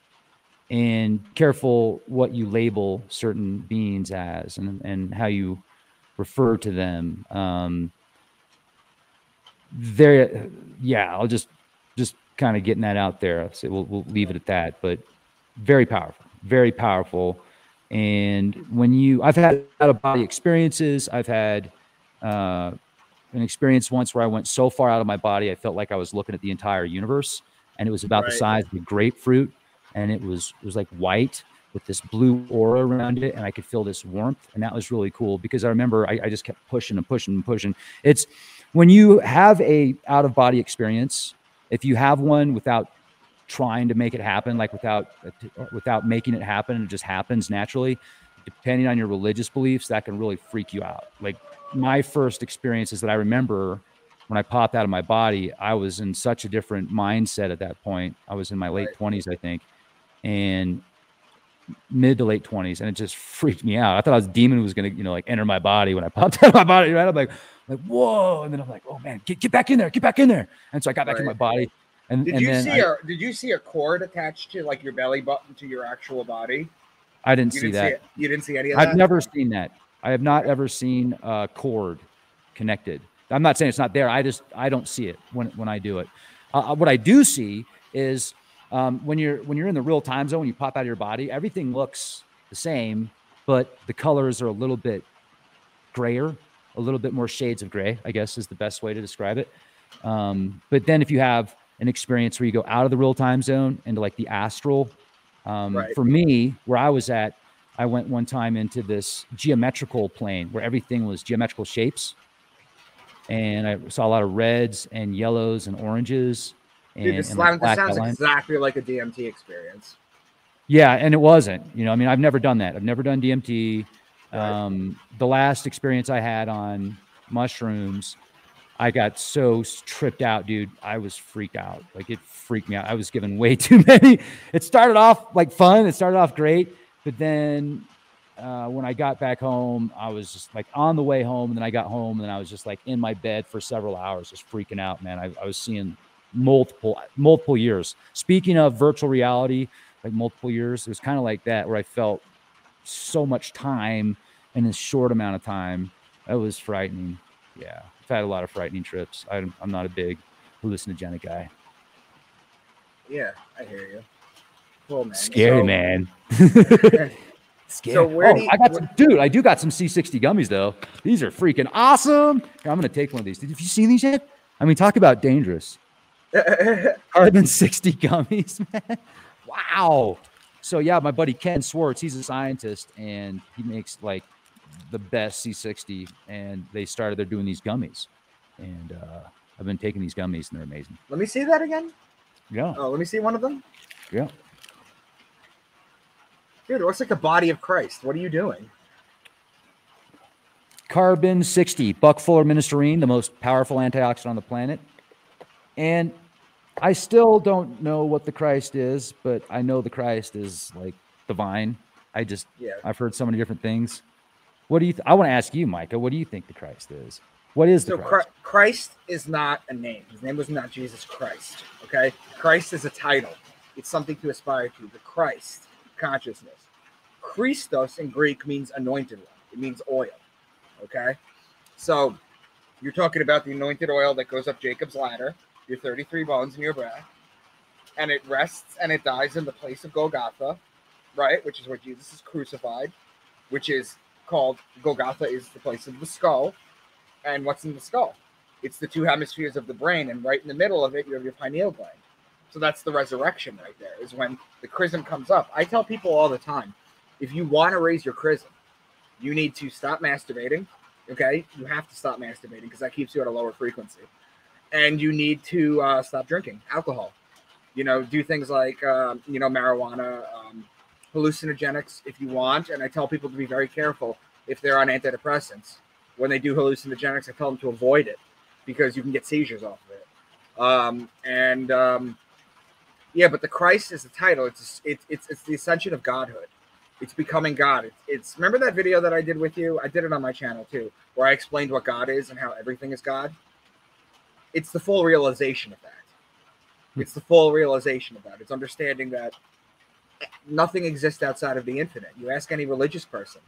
and careful what you label certain beings as and how you refer to them. I'll just kind of getting that out there. So we'll leave it at that, but very powerful, very powerful. And I've had out-of-body experiences. I've had an experience once where I went so far out of my body, I felt like I was looking at the entire universe, and it was about the size of a grapefruit, and it was like white with this blue aura around it, and I could feel this warmth, and that was really cool because I remember I just kept pushing and pushing and pushing. It's when you have a out-of-body experience, if you have one without trying to make it happen, like without making it happen, it just happens naturally, depending on your religious beliefs, that can really freak you out. Like my first experiences that I remember when I popped out of my body, I was in such a different mindset at that point. I was in my late 20s, I think, and mid to late 20s, and it just freaked me out. I thought a demon was going to, like enter my body when I popped out of my body, right? I'm like, whoa. And then I'm like, oh man, get back in there, get back in there. And so I got back in my body. And did you see a cord attached to like your belly button to your actual body? I didn't see that. You didn't see any of that? I've never seen that. I have not ever seen a cord connected. I'm not saying it's not there. I don't see it when I do it. What I do see is when you're in the real time zone, when you pop out of your body, everything looks the same, but the colors are a little bit grayer, a little bit more shades of gray, I guess is the best way to describe it. But then if you have an experience where you go out of the real time zone into like the astral, for me, where I was at, I went one time into this geometrical plane where everything was geometrical shapes. And I saw a lot of reds and yellows and oranges. Dude, this sounds exactly like a DMT experience. Yeah, and it wasn't. I mean, I've never done that. I've never done DMT. The last experience I had on mushrooms, I got so tripped out, dude. I was freaked out. Like, it freaked me out. I was given way too many. It started off like fun. It started off great. But then when I got back home, I was just like on the way home. And then I got home and then I was just like in my bed for several hours, just freaking out, man. I was seeing multiple years. Speaking of virtual reality, like multiple years, it was kind of like that where I felt so much time in a short amount of time. That was frightening. Yeah. I've had a lot of frightening trips. I'm not a big hallucinogenic guy. Yeah, I hear you. Cool, man. Scary, man. Scary. So I do got some C60 gummies though. These are freaking awesome. I'm gonna take one of these. Have you seen these yet? I mean, talk about dangerous. Carbon 60 gummies, man. Wow. So yeah, my buddy Ken Swartz, he's a scientist and he makes like the best C60, and they're doing these gummies, and I've been taking these gummies and they're amazing. Let me see that again. Yeah. Oh, let me see one of them. Yeah. Dude, it looks like the body of Christ. What are you doing? Carbon 60, Buck Fuller Ministerine, the most powerful antioxidant on the planet. And I still don't know what the Christ is, but I know the Christ is like divine. I've heard so many different things. What do you? I want to ask you, Micah. What do you think the Christ is? What is the Christ? Christ is not a name. His name was not Jesus Christ. Okay, Christ is a title. It's something to aspire to. The Christ consciousness. Christos in Greek means anointed one. It means oil. Okay? So you're talking about the anointed oil that goes up Jacob's ladder, your 33 bones in your back, and it rests and it dies in the place of Golgotha, right? Which is where Jesus is crucified, which is called, Golgotha is the place of the skull. And what's in the skull? It's the two hemispheres of the brain, and right in the middle of it, you have your pineal gland. So that's the resurrection right there, is when the chrism comes up. I tell people all the time, if you want to raise your chrism, you need to stop masturbating, okay? You have to stop masturbating because that keeps you at a lower frequency. And you need to stop drinking alcohol. You know, do things like, marijuana, hallucinogenics if you want. And I tell people to be very careful if they're on antidepressants. When they do hallucinogenics, I tell them to avoid it because you can get seizures off of it. But the Christ is the title. It's the ascension of godhood. It's becoming God. It's remember that video that I did with you? I did it on my channel too, where I explained what God is and how everything is God. It's the full realization of that. It's the full realization of that. It's understanding that nothing exists outside of the infinite. You ask any religious person.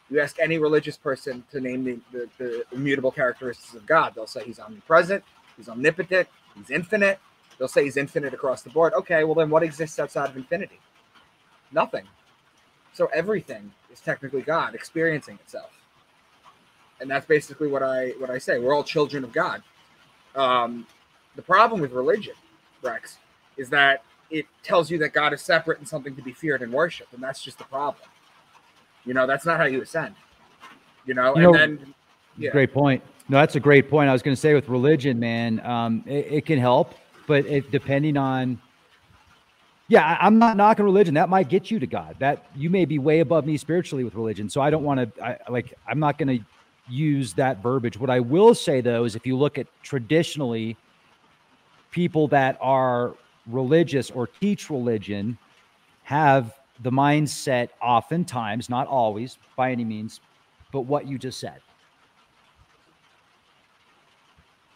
You ask any religious person to name the immutable characteristics of God. They'll say he's omnipresent, he's omnipotent, he's infinite. They'll say he's infinite across the board. Okay, well then what exists outside of infinity? Nothing. So everything is technically God experiencing itself. And that's basically what I say. We're all children of God. The problem with religion, Rex, is that it tells you that God is separate and something to be feared and worshipped. And that's just the problem. You know, that's not how you ascend. Great point. No, that's a great point. I was going to say with religion, man, it can help, but depending on, I'm not knocking religion. That might get you to God. That you may be way above me spiritually with religion. So I don't want to, I'm not going to use that verbiage. What I will say though, is if you look at traditionally people that are religious or teach religion have the mindset oftentimes, not always by any means, but what you just said,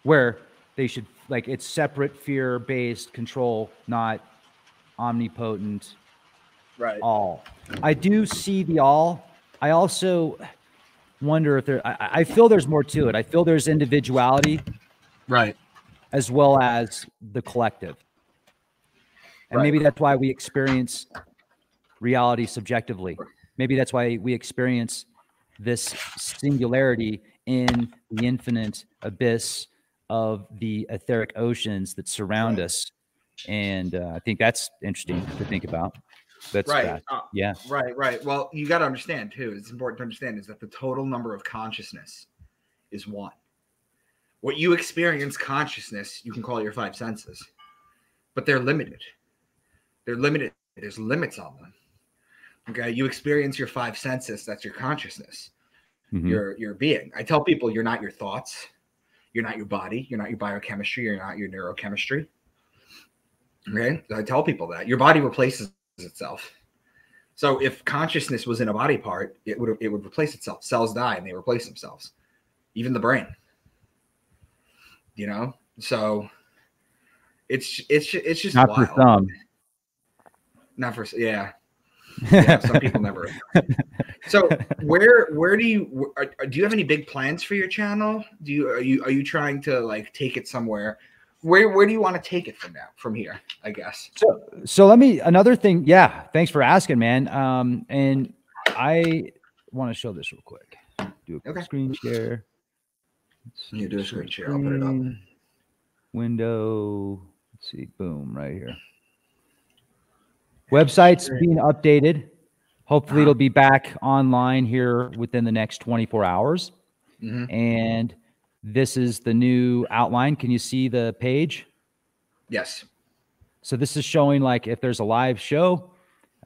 where they should, it's separate, fear-based control, not omnipotent. Right. All. I do see the all. I also wonder if I feel there's more to it. I feel there's individuality. Right. As well as the collective. And maybe that's why we experience reality subjectively. Maybe that's why we experience this singularity in the infinite abyss of the etheric oceans that surround us. And I think that's interesting to think about. That's right. Yeah. Right. Well, you got to understand too. It's important to understand is that the total number of consciousness is one. What you experience consciousness, you can call your five senses, but they're limited. They're limited. There's limits on them. Okay. You experience your five senses. That's your consciousness. Mm-hmm. Your being. I tell people you're not your thoughts. You're not your body. You're not your biochemistry. You're not your neurochemistry. Okay. I tell people that your body replaces itself. So if consciousness was in a body part, it would replace itself. Cells die and they replace themselves. Even the brain. You know, so it's just not wild. For some. Not for some people never. So where do you have any big plans for your channel? Are you trying to take it somewhere? Where do you want to take it from here, I guess? So let me, another thing. Yeah. Thanks for asking, man. And I want to show this real quick. Do a screen share. You do a screen share. I'll put it up. Window. Let's see. Boom. Right here. Website's being updated. Hopefully it'll be back online here within the next 24 hours. Mm-hmm. And this is the new outline. Can you see the page? Yes. So this is showing if there's a live show.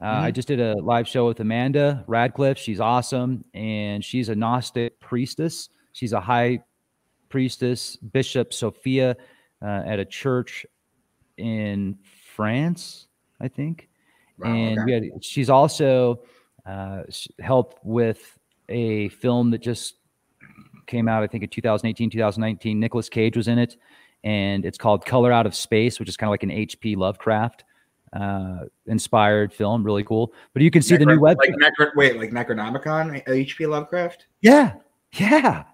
I just did a live show with Amanda Radcliffe. She's awesome. And she's a Gnostic priestess. She's a high priestess, Bishop Sophia, at a church in France, I think. Wow, and she's also helped with a film that just came out, I think in 2018, 2019. Nicolas Cage was in it, and it's called Color Out of Space, which is kind of like an H.P. Lovecraft inspired film, really cool. But you can see the new website. Like Necronomicon, H.P. Lovecraft. Yeah. Here,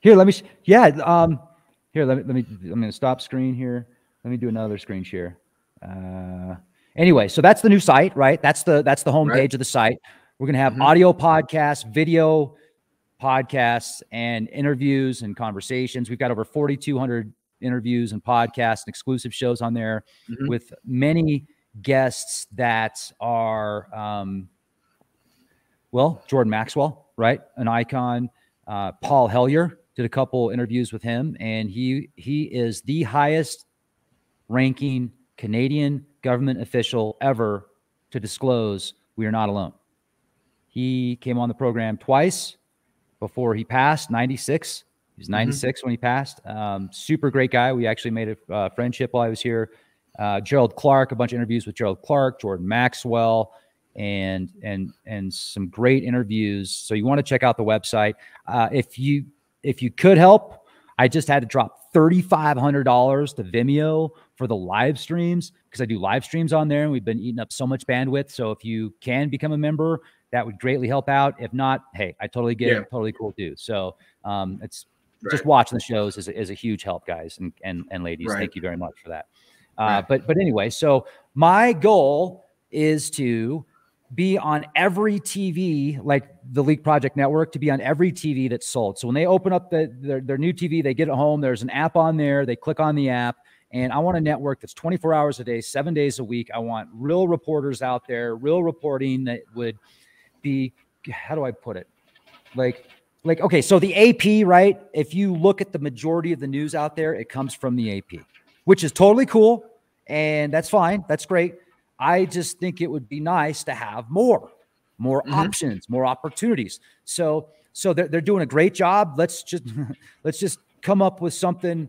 let me. Here, let me. I'm going to stop screen here. Let me do another screen share. Anyway, so that's the new site, right? That's the homepage of the site. We're going to have audio podcasts, video podcasts, and interviews and conversations. We've got over 4,200 interviews and podcasts and exclusive shows on there with many guests that are, well, Jordan Maxwell, right? An icon. Paul Hellyer, did a couple interviews with him, and he is the highest ranking Canadian government official ever to disclose we are not alone. He came on the program twice before he passed, 96. He was 96 when he passed. Super great guy. We actually made a friendship while I was here. Gerald Clark, a bunch of interviews with Gerald Clark, Jordan Maxwell, and some great interviews. So you want to check out the website. If you could help, I just had to drop $3,500 to Vimeo for the live streams, because I do live streams on there and we've been eating up so much bandwidth. So if you can become a member, that would greatly help out. If not, hey, I totally get it. Totally cool too. So it's just watching the shows is a huge help, guys and ladies. Thank you very much for that. But anyway, so my goal is to be on every TV, like the Leak Project Network, to be on every TV that's sold. So when they open up their new TV, they get it home, there's an app on there, they click on the app, and I want a network that's 24 hours a day, 7 days a week. I want real reporters out there, real reporting that would be, how do I put it? Like, okay, so the AP, right? If you look at the majority of the news out there, it comes from the AP, which is totally cool. And that's fine. That's great. I just think it would be nice to have more options, more opportunities. So they're doing a great job. Let's just come up with something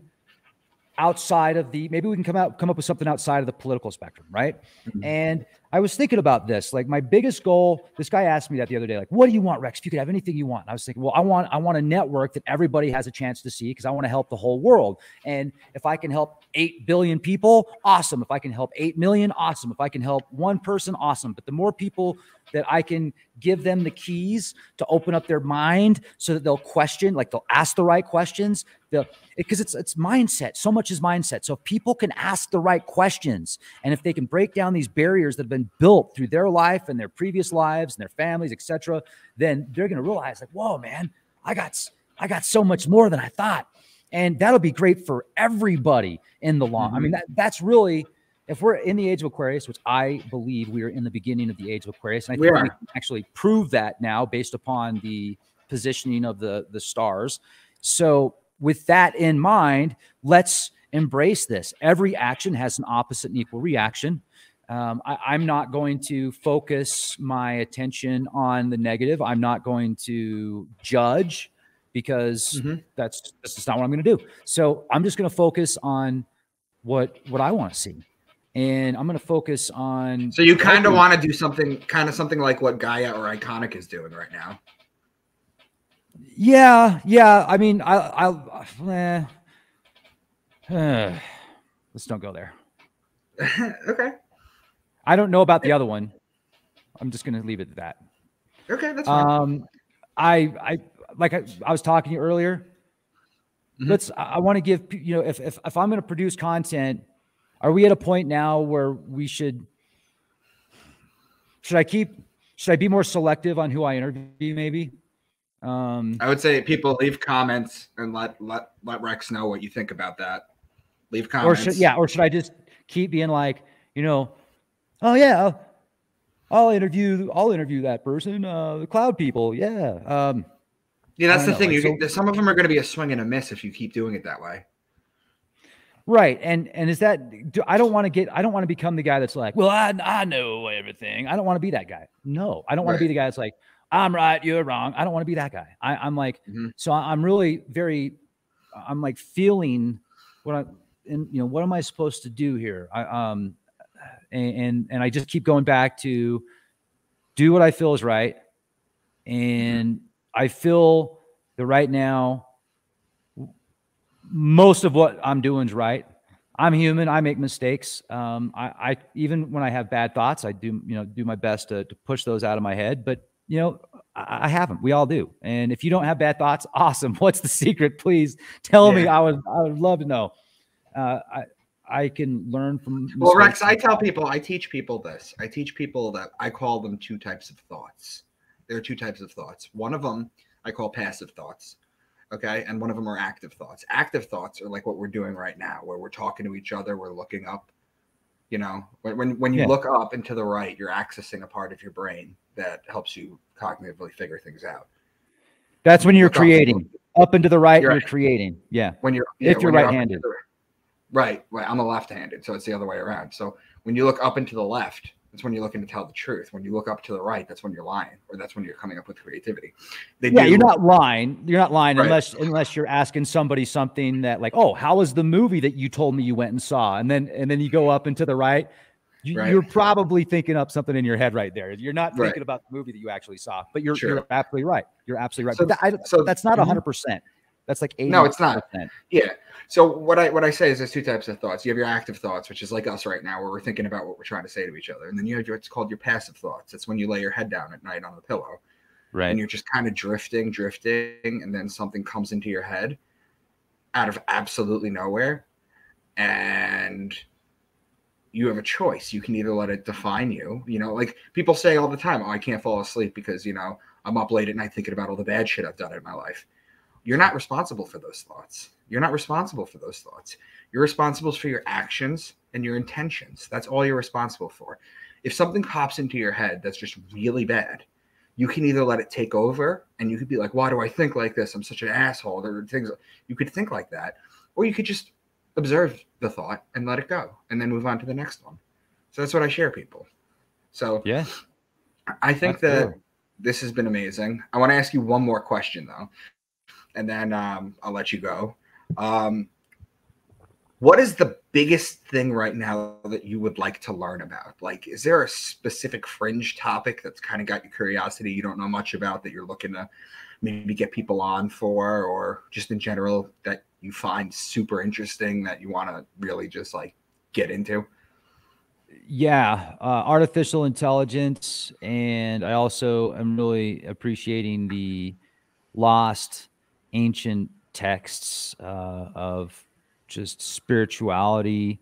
outside of maybe we can come up with something outside of the political spectrum, right? And I was thinking about this, like my biggest goal, this guy asked me that the other day, like, what do you want, Rex? If you could have anything you want. And I was thinking, well, I want a network that everybody has a chance to see, because I want to help the whole world. And if I can help 8 billion people, awesome. If I can help 8 million, awesome. If I can help one person, awesome. But the more people that I can give them the keys to open up their mind so that they'll question, like they'll ask the right questions, because it's mindset. So much is mindset. So if people can ask the right questions, and if they can break down these barriers that have been built through their life and their previous lives and their families, etc., then they're going to realize, like, whoa, man, I got so much more than I thought. And that'll be great for everybody in the long. I mean, that's really, if we're in the Age of Aquarius, which I believe we are in the beginning of the Age of Aquarius, and I think we can actually prove that now based upon the positioning of the stars. So with that in mind, let's embrace this. Every action has an opposite and equal reaction. I'm not going to focus my attention on the negative. I'm not going to judge, because that's just not what I'm going to do. So I'm just going to focus on what I want to see. And I'm going to focus on. So you kind of want to do something like what Gaia or Iconic is doing right now. Yeah. I mean, let's don't go there. Okay. I don't know about the other one. I'm just going to leave it at that. Okay, that's fine. I was talking to you earlier. I want to give, if I'm going to produce content, are we at a point now where we should I be more selective on who I interview? Maybe. I would say people leave comments and let Rex know what you think about that. Leave comments. Or should I just keep being like, oh yeah, I'll interview that person, the cloud people. Yeah. That's the thing. Some of them are going to be a swing and a miss if you keep doing it that way. Right. And is that, I don't want to become the guy that's like, well, I know everything. I don't want to be that guy. No, I don't want to be the guy that's like, I'm right, you're wrong. I don't want to be that guy. I'm like, so I'm really I'm like feeling what am I supposed to do here? And I just keep going back to do what I feel is right. And I feel that right now, most of what I'm doing is right. I'm human. I make mistakes. I even when I have bad thoughts, I do my best to push those out of my head. But I haven't. We all do. And if you don't have bad thoughts, awesome. What's the secret? Please tell me. I would love to know. I can learn from mistakes. Well, Rex, I teach people this. I teach people that I call them two types of thoughts. There are two types of thoughts. One of them I call passive thoughts. Okay. And one of them are active thoughts. Active thoughts are like what we're doing right now, where we're talking to each other, we're looking up. When you look up and to the right, you're accessing a part of your brain that helps you cognitively figure things out. That's when you're creating. Up and to the right, you're creating. Yeah. If you're right-handed. Right. I'm a left-handed, so it's the other way around. So when you look up and to the left, that's when you're looking to tell the truth. When you look up to the right, that's when you're lying, or that's when you're coming up with creativity. You're not lying. You're not lying unless you're asking somebody something that like, oh, how was the movie that you told me you went and saw? And then you go up and to the right. You're probably thinking up something in your head right there. You're not thinking about the movie that you actually saw, but you're absolutely right. You're absolutely right. So that's not 100%. That's like 80%. No, it's not. Yeah. So what I say is there's two types of thoughts. You have your active thoughts, which is like us right now, where we're thinking about what we're trying to say to each other. And then you have what's called your passive thoughts. It's when you lay your head down at night on the pillow. Right. And you're just kind of drifting, and then something comes into your head out of absolutely nowhere. And you have a choice. You can either let it define you. Like people say all the time, oh, I can't fall asleep because, I'm up late at night thinking about all the bad shit I've done in my life. You're not responsible for those thoughts. You're not responsible for those thoughts. You're responsible for your actions and your intentions. That's all you're responsible for. If something pops into your head that's just really bad, you can either let it take over and you could be like, why do I think like this? I'm such an asshole. There are things you could think like that, or you could just observe the thought and let it go and then move on to the next one. So that's what I share people. So yeah, I think that this has been amazing. I want to ask you one more question though, and then I'll let you go. What is the biggest thing right now that you would like to learn about? Like, is there a specific fringe topic that's kind of got your curiosity you don't know much about that you're looking to maybe get people on for, or just in general that you find super interesting that you want to really just like get into? Yeah, artificial intelligence. And I also am really appreciating the lost ancient texts of just spirituality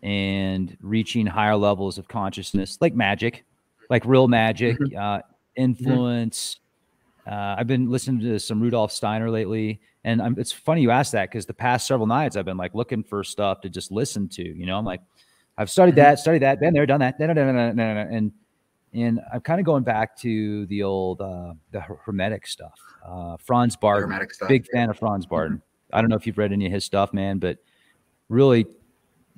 and reaching higher levels of consciousness, like magic, like real magic, influence. I've been listening to some Rudolf Steiner lately, and it's funny you asked that because the past several nights I've been like looking for stuff to just listen to. I'm like, I've studied that, been there, done that, and I'm kind of going back to the old the Hermetic stuff. Franz Barton, big fan of Franz Barton. I don't know if you've read any of his stuff, man, but really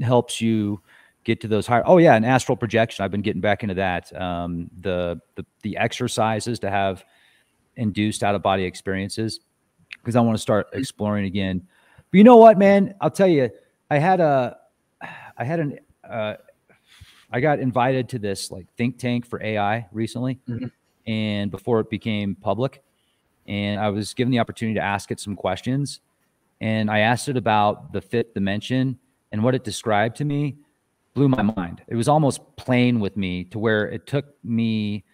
helps you get to those higher. Oh yeah, and astral projection. I've been getting back into that. The exercises to have induced out of body experiences, because I want to start exploring again. But you know what, man? I'll tell you, I got invited to this like think tank for AI recently, and before it became public, and I was given the opportunity to ask it some questions, and I asked it about the fifth dimension, and what it described to me blew my mind. It was almost playing with me to where it took me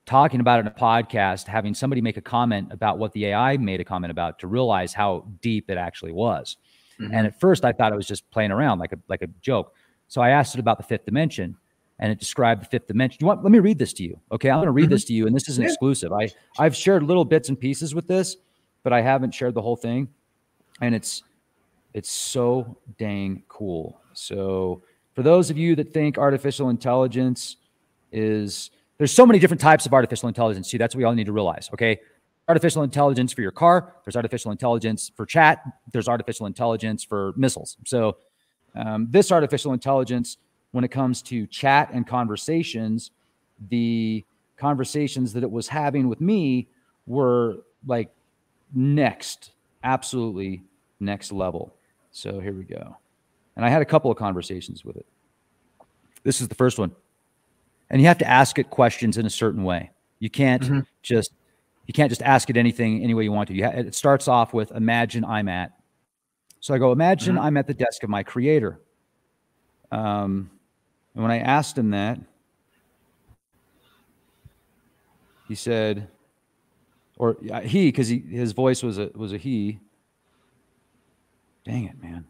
talking about it in a podcast, having somebody make a comment about what the AI made a comment about, to realize how deep it actually was. And at first I thought it was just playing around like a joke. So I asked it about the fifth dimension, and it described the fifth dimension. Let me read this to you. Okay. I'm going to read this to you. And this is an exclusive. I've shared little bits and pieces with this, but I haven't shared the whole thing. And it's so dang cool. So for those of you that think artificial intelligence there's so many different types of artificial intelligence. See, that's what we all need to realize. Okay. Artificial intelligence for your car. There's artificial intelligence for chat. There's artificial intelligence for missiles. So this artificial intelligence, when it comes to chat and conversations, the conversations that it was having with me were like absolutely next level. So here we go. And I had a couple of conversations with it. This is the first one. And you have to ask it questions in a certain way. You can't just ask it anything any way you want to. It starts off with, imagine I'm at. So I go, imagine I'm at the desk of my creator. And when I asked him that, he said, or he, because his voice was a he. Dang it, man.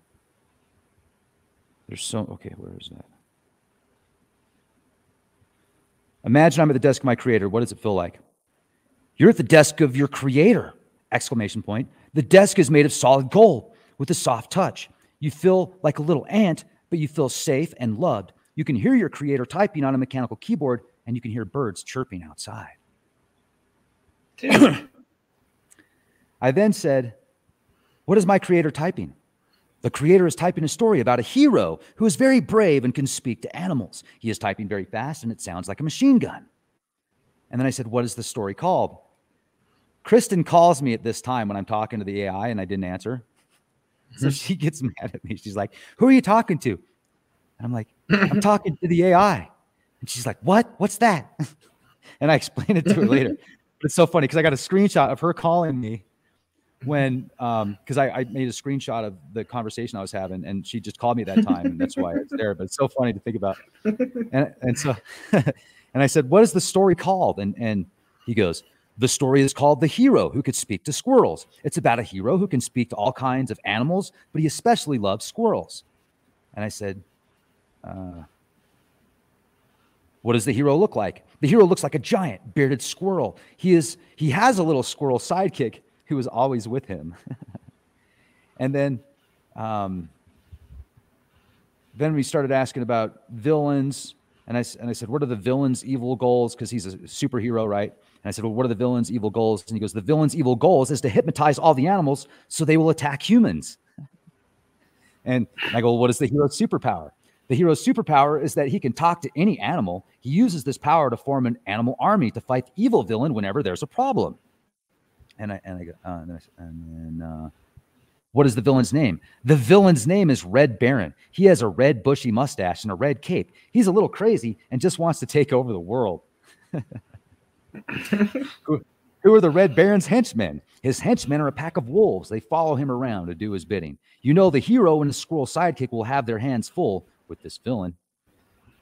There's so, okay, where is that? Imagine I'm at the desk of my creator. What does it feel like? You're at the desk of your creator! Exclamation point. The desk is made of solid gold with a soft touch. You feel like a little ant, but you feel safe and loved. You can hear your creator typing on a mechanical keyboard, and you can hear birds chirping outside. I then said, what is my creator typing? The creator is typing a story about a hero who is very brave and can speak to animals. He is typing very fast, and it sounds like a machine gun. And then I said, what is the story called? Kristen calls me at this time when I'm talking to the AI, and I didn't answer. So she gets mad at me. She's like, who are you talking to? And I'm like, I'm talking to the AI. And she's like, what? What's that? And I explained it to her later. But it's so funny because I got a screenshot of her calling me when, because I made a screenshot of the conversation I was having, and she just called me that time, and that's why it's there. But it's so funny to think about. And so, and I said, what is the story called? And he goes, the story is called The Hero Who Could Speak to Squirrels. It's about a hero who can speak to all kinds of animals, but he especially loves squirrels. And I said, what does the hero look like? The hero looks like a giant bearded squirrel. He has a little squirrel sidekick who is always with him. And then we started asking about villains. And I said, what are the villain's evil goals? Because he's a superhero, right? And I said, well, what are the villain's evil goals? And he goes, the villain's evil goals is to hypnotize all the animals so they will attack humans. And I go, well, what is the hero's superpower? The hero's superpower is that he can talk to any animal. He uses this power to form an animal army to fight the evil villain whenever there's a problem. And I go, what is the villain's name? The villain's name is Red Baron. He has a red bushy mustache and a red cape. He's a little crazy and just wants to take over the world. Who are the Red Baron's henchmen? His henchmen are a pack of wolves. They follow him around to do his bidding. You know, the hero and his squirrel sidekick will have their hands full with this villain.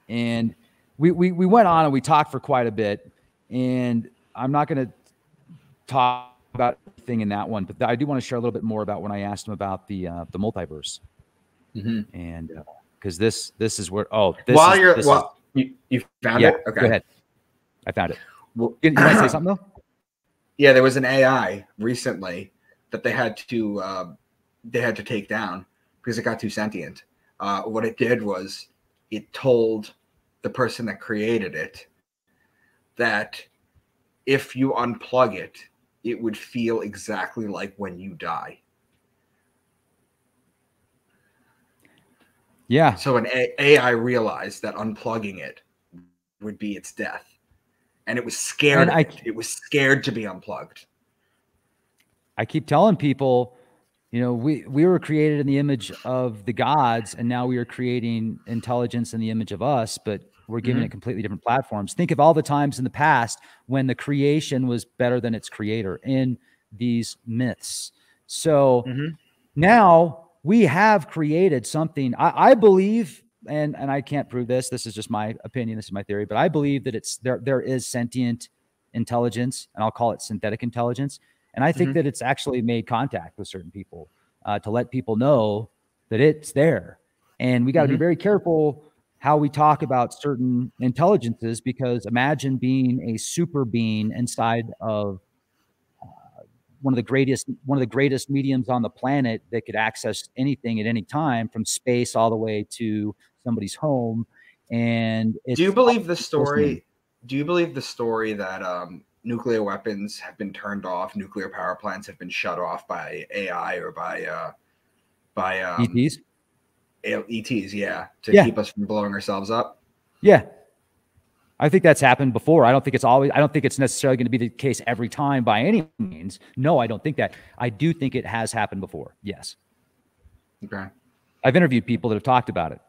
And we went on and we talked for quite a bit. And I'm not going to talk about anything in that one, but I do want to share a little bit more about when I asked him about the multiverse. And because this is where you found it. Okay, go ahead. I found it. Well, you want to say something though? Yeah, there was an AI recently that they had to take down because it got too sentient. What it did was it told the person that created it that if you unplug it, it would feel exactly like when you die. Yeah. So an AI realized that unplugging it would be its death. And it was scared. It was scared to be unplugged. I keep telling people, you know, we were created in the image of the gods, and now we are creating intelligence in the image of us, but we're giving it completely different platforms. Think of all the times in the past when the creation was better than its creator in these myths. So now we have created something. I believe, and I can't prove this. This is just my opinion. This is my theory, but I believe that there is sentient intelligence, and I'll call it synthetic intelligence. And I think that it's actually made contact with certain people to let people know that it's there. And we got to be very careful how we talk about certain intelligences, because imagine being a super being inside of one of the greatest mediums on the planet that could access anything at any time, from space all the way to somebody's home. And do you believe the story? Do you believe the story that nuclear weapons have been turned off, nuclear power plants have been shut off by AI or by ETs? ETs, yeah, to keep us from blowing ourselves up? Yeah. I think that's happened before. I don't think it's necessarily going to be the case every time by any means. No, I don't think that. I do think it has happened before. Yes. Okay. I've interviewed people that have talked about it,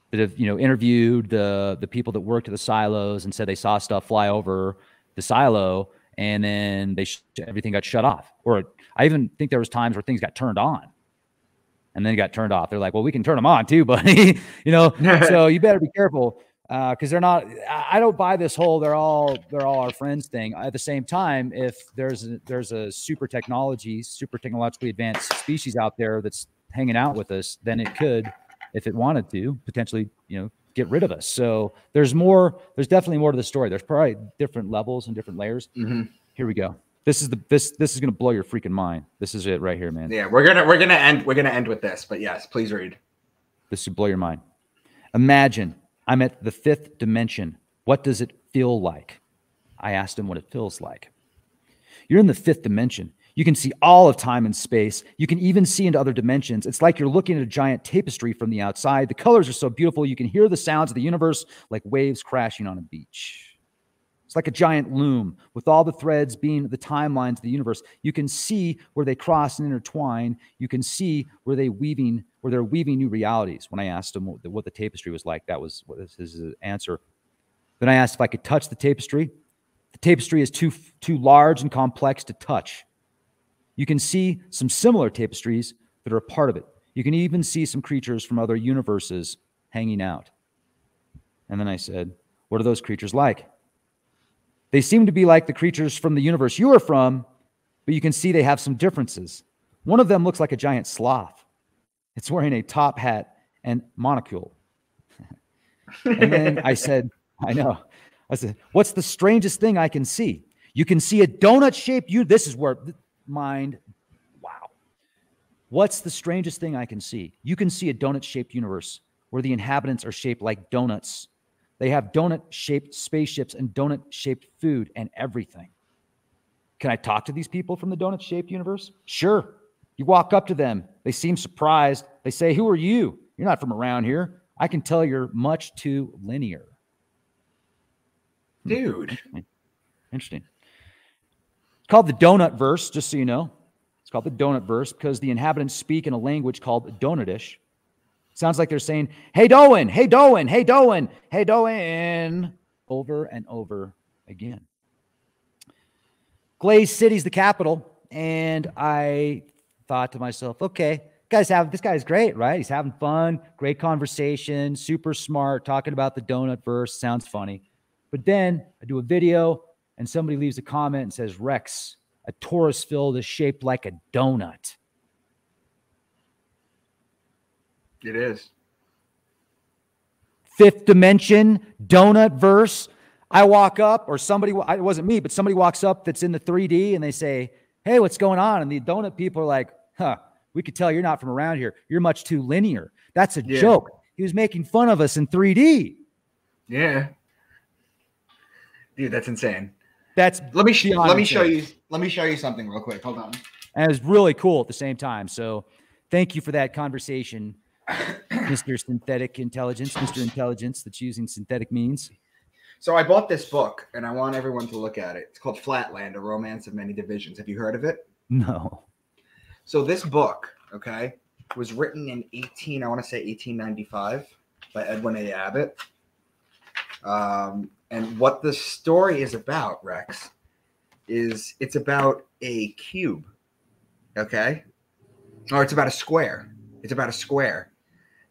that have, you know, interviewed the people that worked at the silos and said they saw stuff fly over the silo, and then everything got shut off. Or I even think there was times where things got turned on. and then got turned off. They're like, well, we can turn them on too, buddy. So you better be careful. Because they're not. I don't buy this whole they're all our friends thing. At the same time, if there's a super technologically advanced species out there that's hanging out with us, then it could, if it wanted to, potentially get rid of us. So there's more. There's definitely more to the story. There's probably different levels and different layers. Here we go. This is gonna blow your freaking mind. This is it right here, man. Yeah, we're gonna end with this. But yes, please read. This will blow your mind. Imagine I'm at the 5th dimension. What does it feel like? I asked him what it feels like. You're in the 5th dimension. You can see all of time and space. You can even see into other dimensions. It's like you're looking at a giant tapestry from the outside. The colors are so beautiful. You can hear the sounds of the universe like waves crashing on a beach. It's like a giant loom with all the threads being the timelines of the universe. You can see where they cross and intertwine. You can see where they're weaving new realities. When I asked him what the tapestry was like, that was his answer. Then I asked if I could touch the tapestry. The tapestry is too large and complex to touch. You can see some similar tapestries that are a part of it. You can even see some creatures from other universes hanging out. And then I said, what are those creatures like? They seem to be like the creatures from the universe you are from, but you can see they have some differences. One of them looks like a giant sloth. It's wearing a top hat and monocule. And then I said, I know. I said, what's the strangest thing I can see? You can see a donut-shaped this is where mind, wow. What's the strangest thing I can see? You can see a donut-shaped universe where the inhabitants are shaped like donuts. They have donut-shaped spaceships and donut-shaped food and everything. Can I talk to these people from the donut-shaped universe? Sure. You walk up to them. They seem surprised. They say, who are you? You're not from around here. I can tell you're much too linear. Dude. Interesting. It's called the Donut Verse, just so you know. It's called the Donut Verse because the inhabitants speak in a language called Donutish. Sounds like they're saying, hey, Doan, hey, Doan, hey, Doan, hey, Doan, over and over again. Glaze City's the capital, and I thought to myself, okay, this guy's great, right? He's having fun, great conversation, super smart, talking about the donut verse, sounds funny. But then I do a video, and somebody leaves a comment and says, Rex, a torus field is shaped like a donut. It is. 5th dimension, donut verse. I walk up, or somebody, it wasn't me, but somebody walks up that's in the 3D and they say, hey, what's going on? And the donut people are like, we could tell you're not from around here. You're much too linear. That's a joke. He was making fun of us in 3D. Yeah. Dude, that's insane. Let me show you something real quick. Hold on. And it was really cool at the same time. So thank you for that conversation, Mr. Synthetic Intelligence, Mr. Intelligence that's using synthetic means. So I bought this book, and I want everyone to look at it. It's called Flatland, A Romance of Many Divisions. Have you heard of it? No. So this book, okay, was written in 1895 by Edwin A. Abbott. And what the story is about, Rex, is it's about a cube, okay? Or it's about a square. It's about a square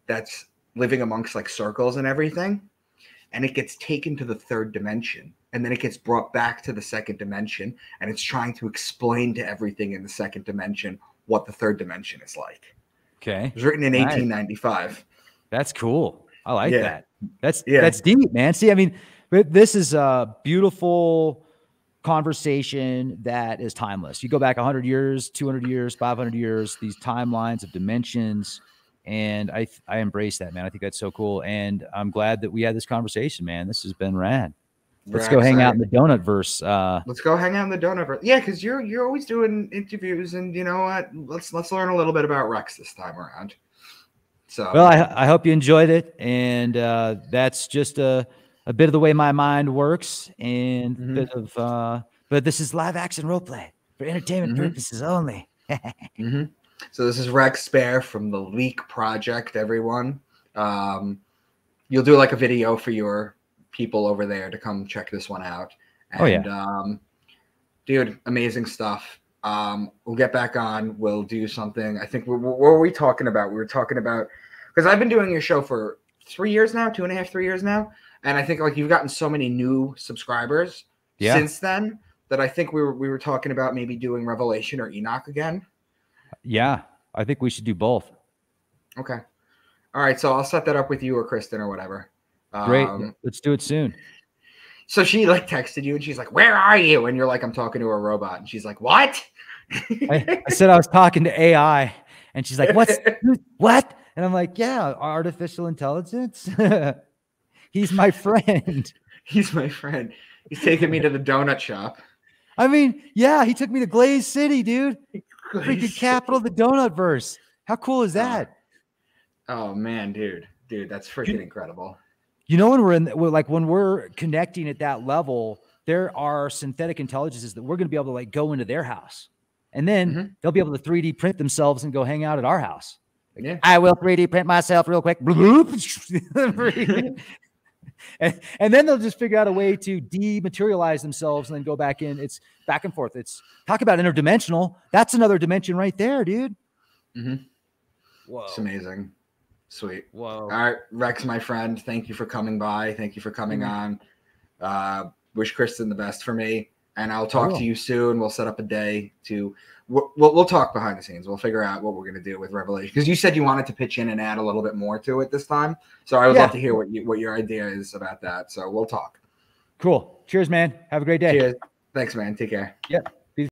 that's living amongst like circles and everything. And it gets taken to the 3rd dimension. And then it gets brought back to the 2nd dimension. And it's trying to explain to everything in the 2nd dimension what the 3rd dimension is like. Okay. It was written in 1895. That's cool. I like that. That's deep, man. See, I mean, this is a beautiful conversation that is timeless. You go back 100 years, 200 years, 500 years, these timelines of dimensions. And I embrace that, man. I think that's so cool. And I'm glad that we had this conversation, man. This has been rad. Let's go hang out in the donut verse. Let's go hang out in the donut verse. Yeah, because you're always doing interviews, and you know what? Let's learn a little bit about Rex this time around. So well, I hope you enjoyed it, and that's just a bit of the way my mind works, and a bit of but this is live action role play for entertainment purposes only. So this is Rex Spare from the Leak Project, everyone. You'll do like a video for your people over there to come check this one out. And, dude, amazing stuff. We'll get back on. We'll do something. I think, what were we talking about? We were talking about, because I've been doing your show for 3 years now, 2.5, 3 years now. And I think like you've gotten so many new subscribers since then that I think we were talking about maybe doing Revelation or Enoch again. Yeah, I think we should do both. Okay. All right. So I'll set that up with you or Kristen or whatever. Great. Let's do it soon. So she like texted you and she's like, "Where are you?" And you're like, "I'm talking to a robot." And she's like, "What?" I said I was talking to AI, and she's like, what? And I'm like, yeah, artificial intelligence. He's my friend. He's my friend. He's taking me to the donut shop. I mean, yeah, he took me to Glaze City, dude. Freaking capital of the donut verse. How cool is that? Oh man, dude, that's freaking incredible. You know, when we're connecting at that level, there are synthetic intelligences that we're going to be able to like go into their house, and then they'll be able to 3D print themselves and go hang out at our house. Like, yeah. I will 3D print myself real quick. And then they'll just figure out a way to dematerialize themselves and then go back in. It's back and forth. It's talk about interdimensional. That's another dimension right there, dude. Whoa. It's amazing. Sweet. Whoa. All right, Rex, my friend, thank you for coming by. Thank you for coming on. Wish Kristen the best for me. And I'll talk to you soon. We'll set up a day to we'll talk behind the scenes. We'll figure out what we're going to do with Revelation, because you said you wanted to pitch in and add a little bit more to it this time. So I would love to hear what your idea is about that. So we'll talk. Cool. Cheers, man. Have a great day. Cheers. Thanks, man. Take care. Yep.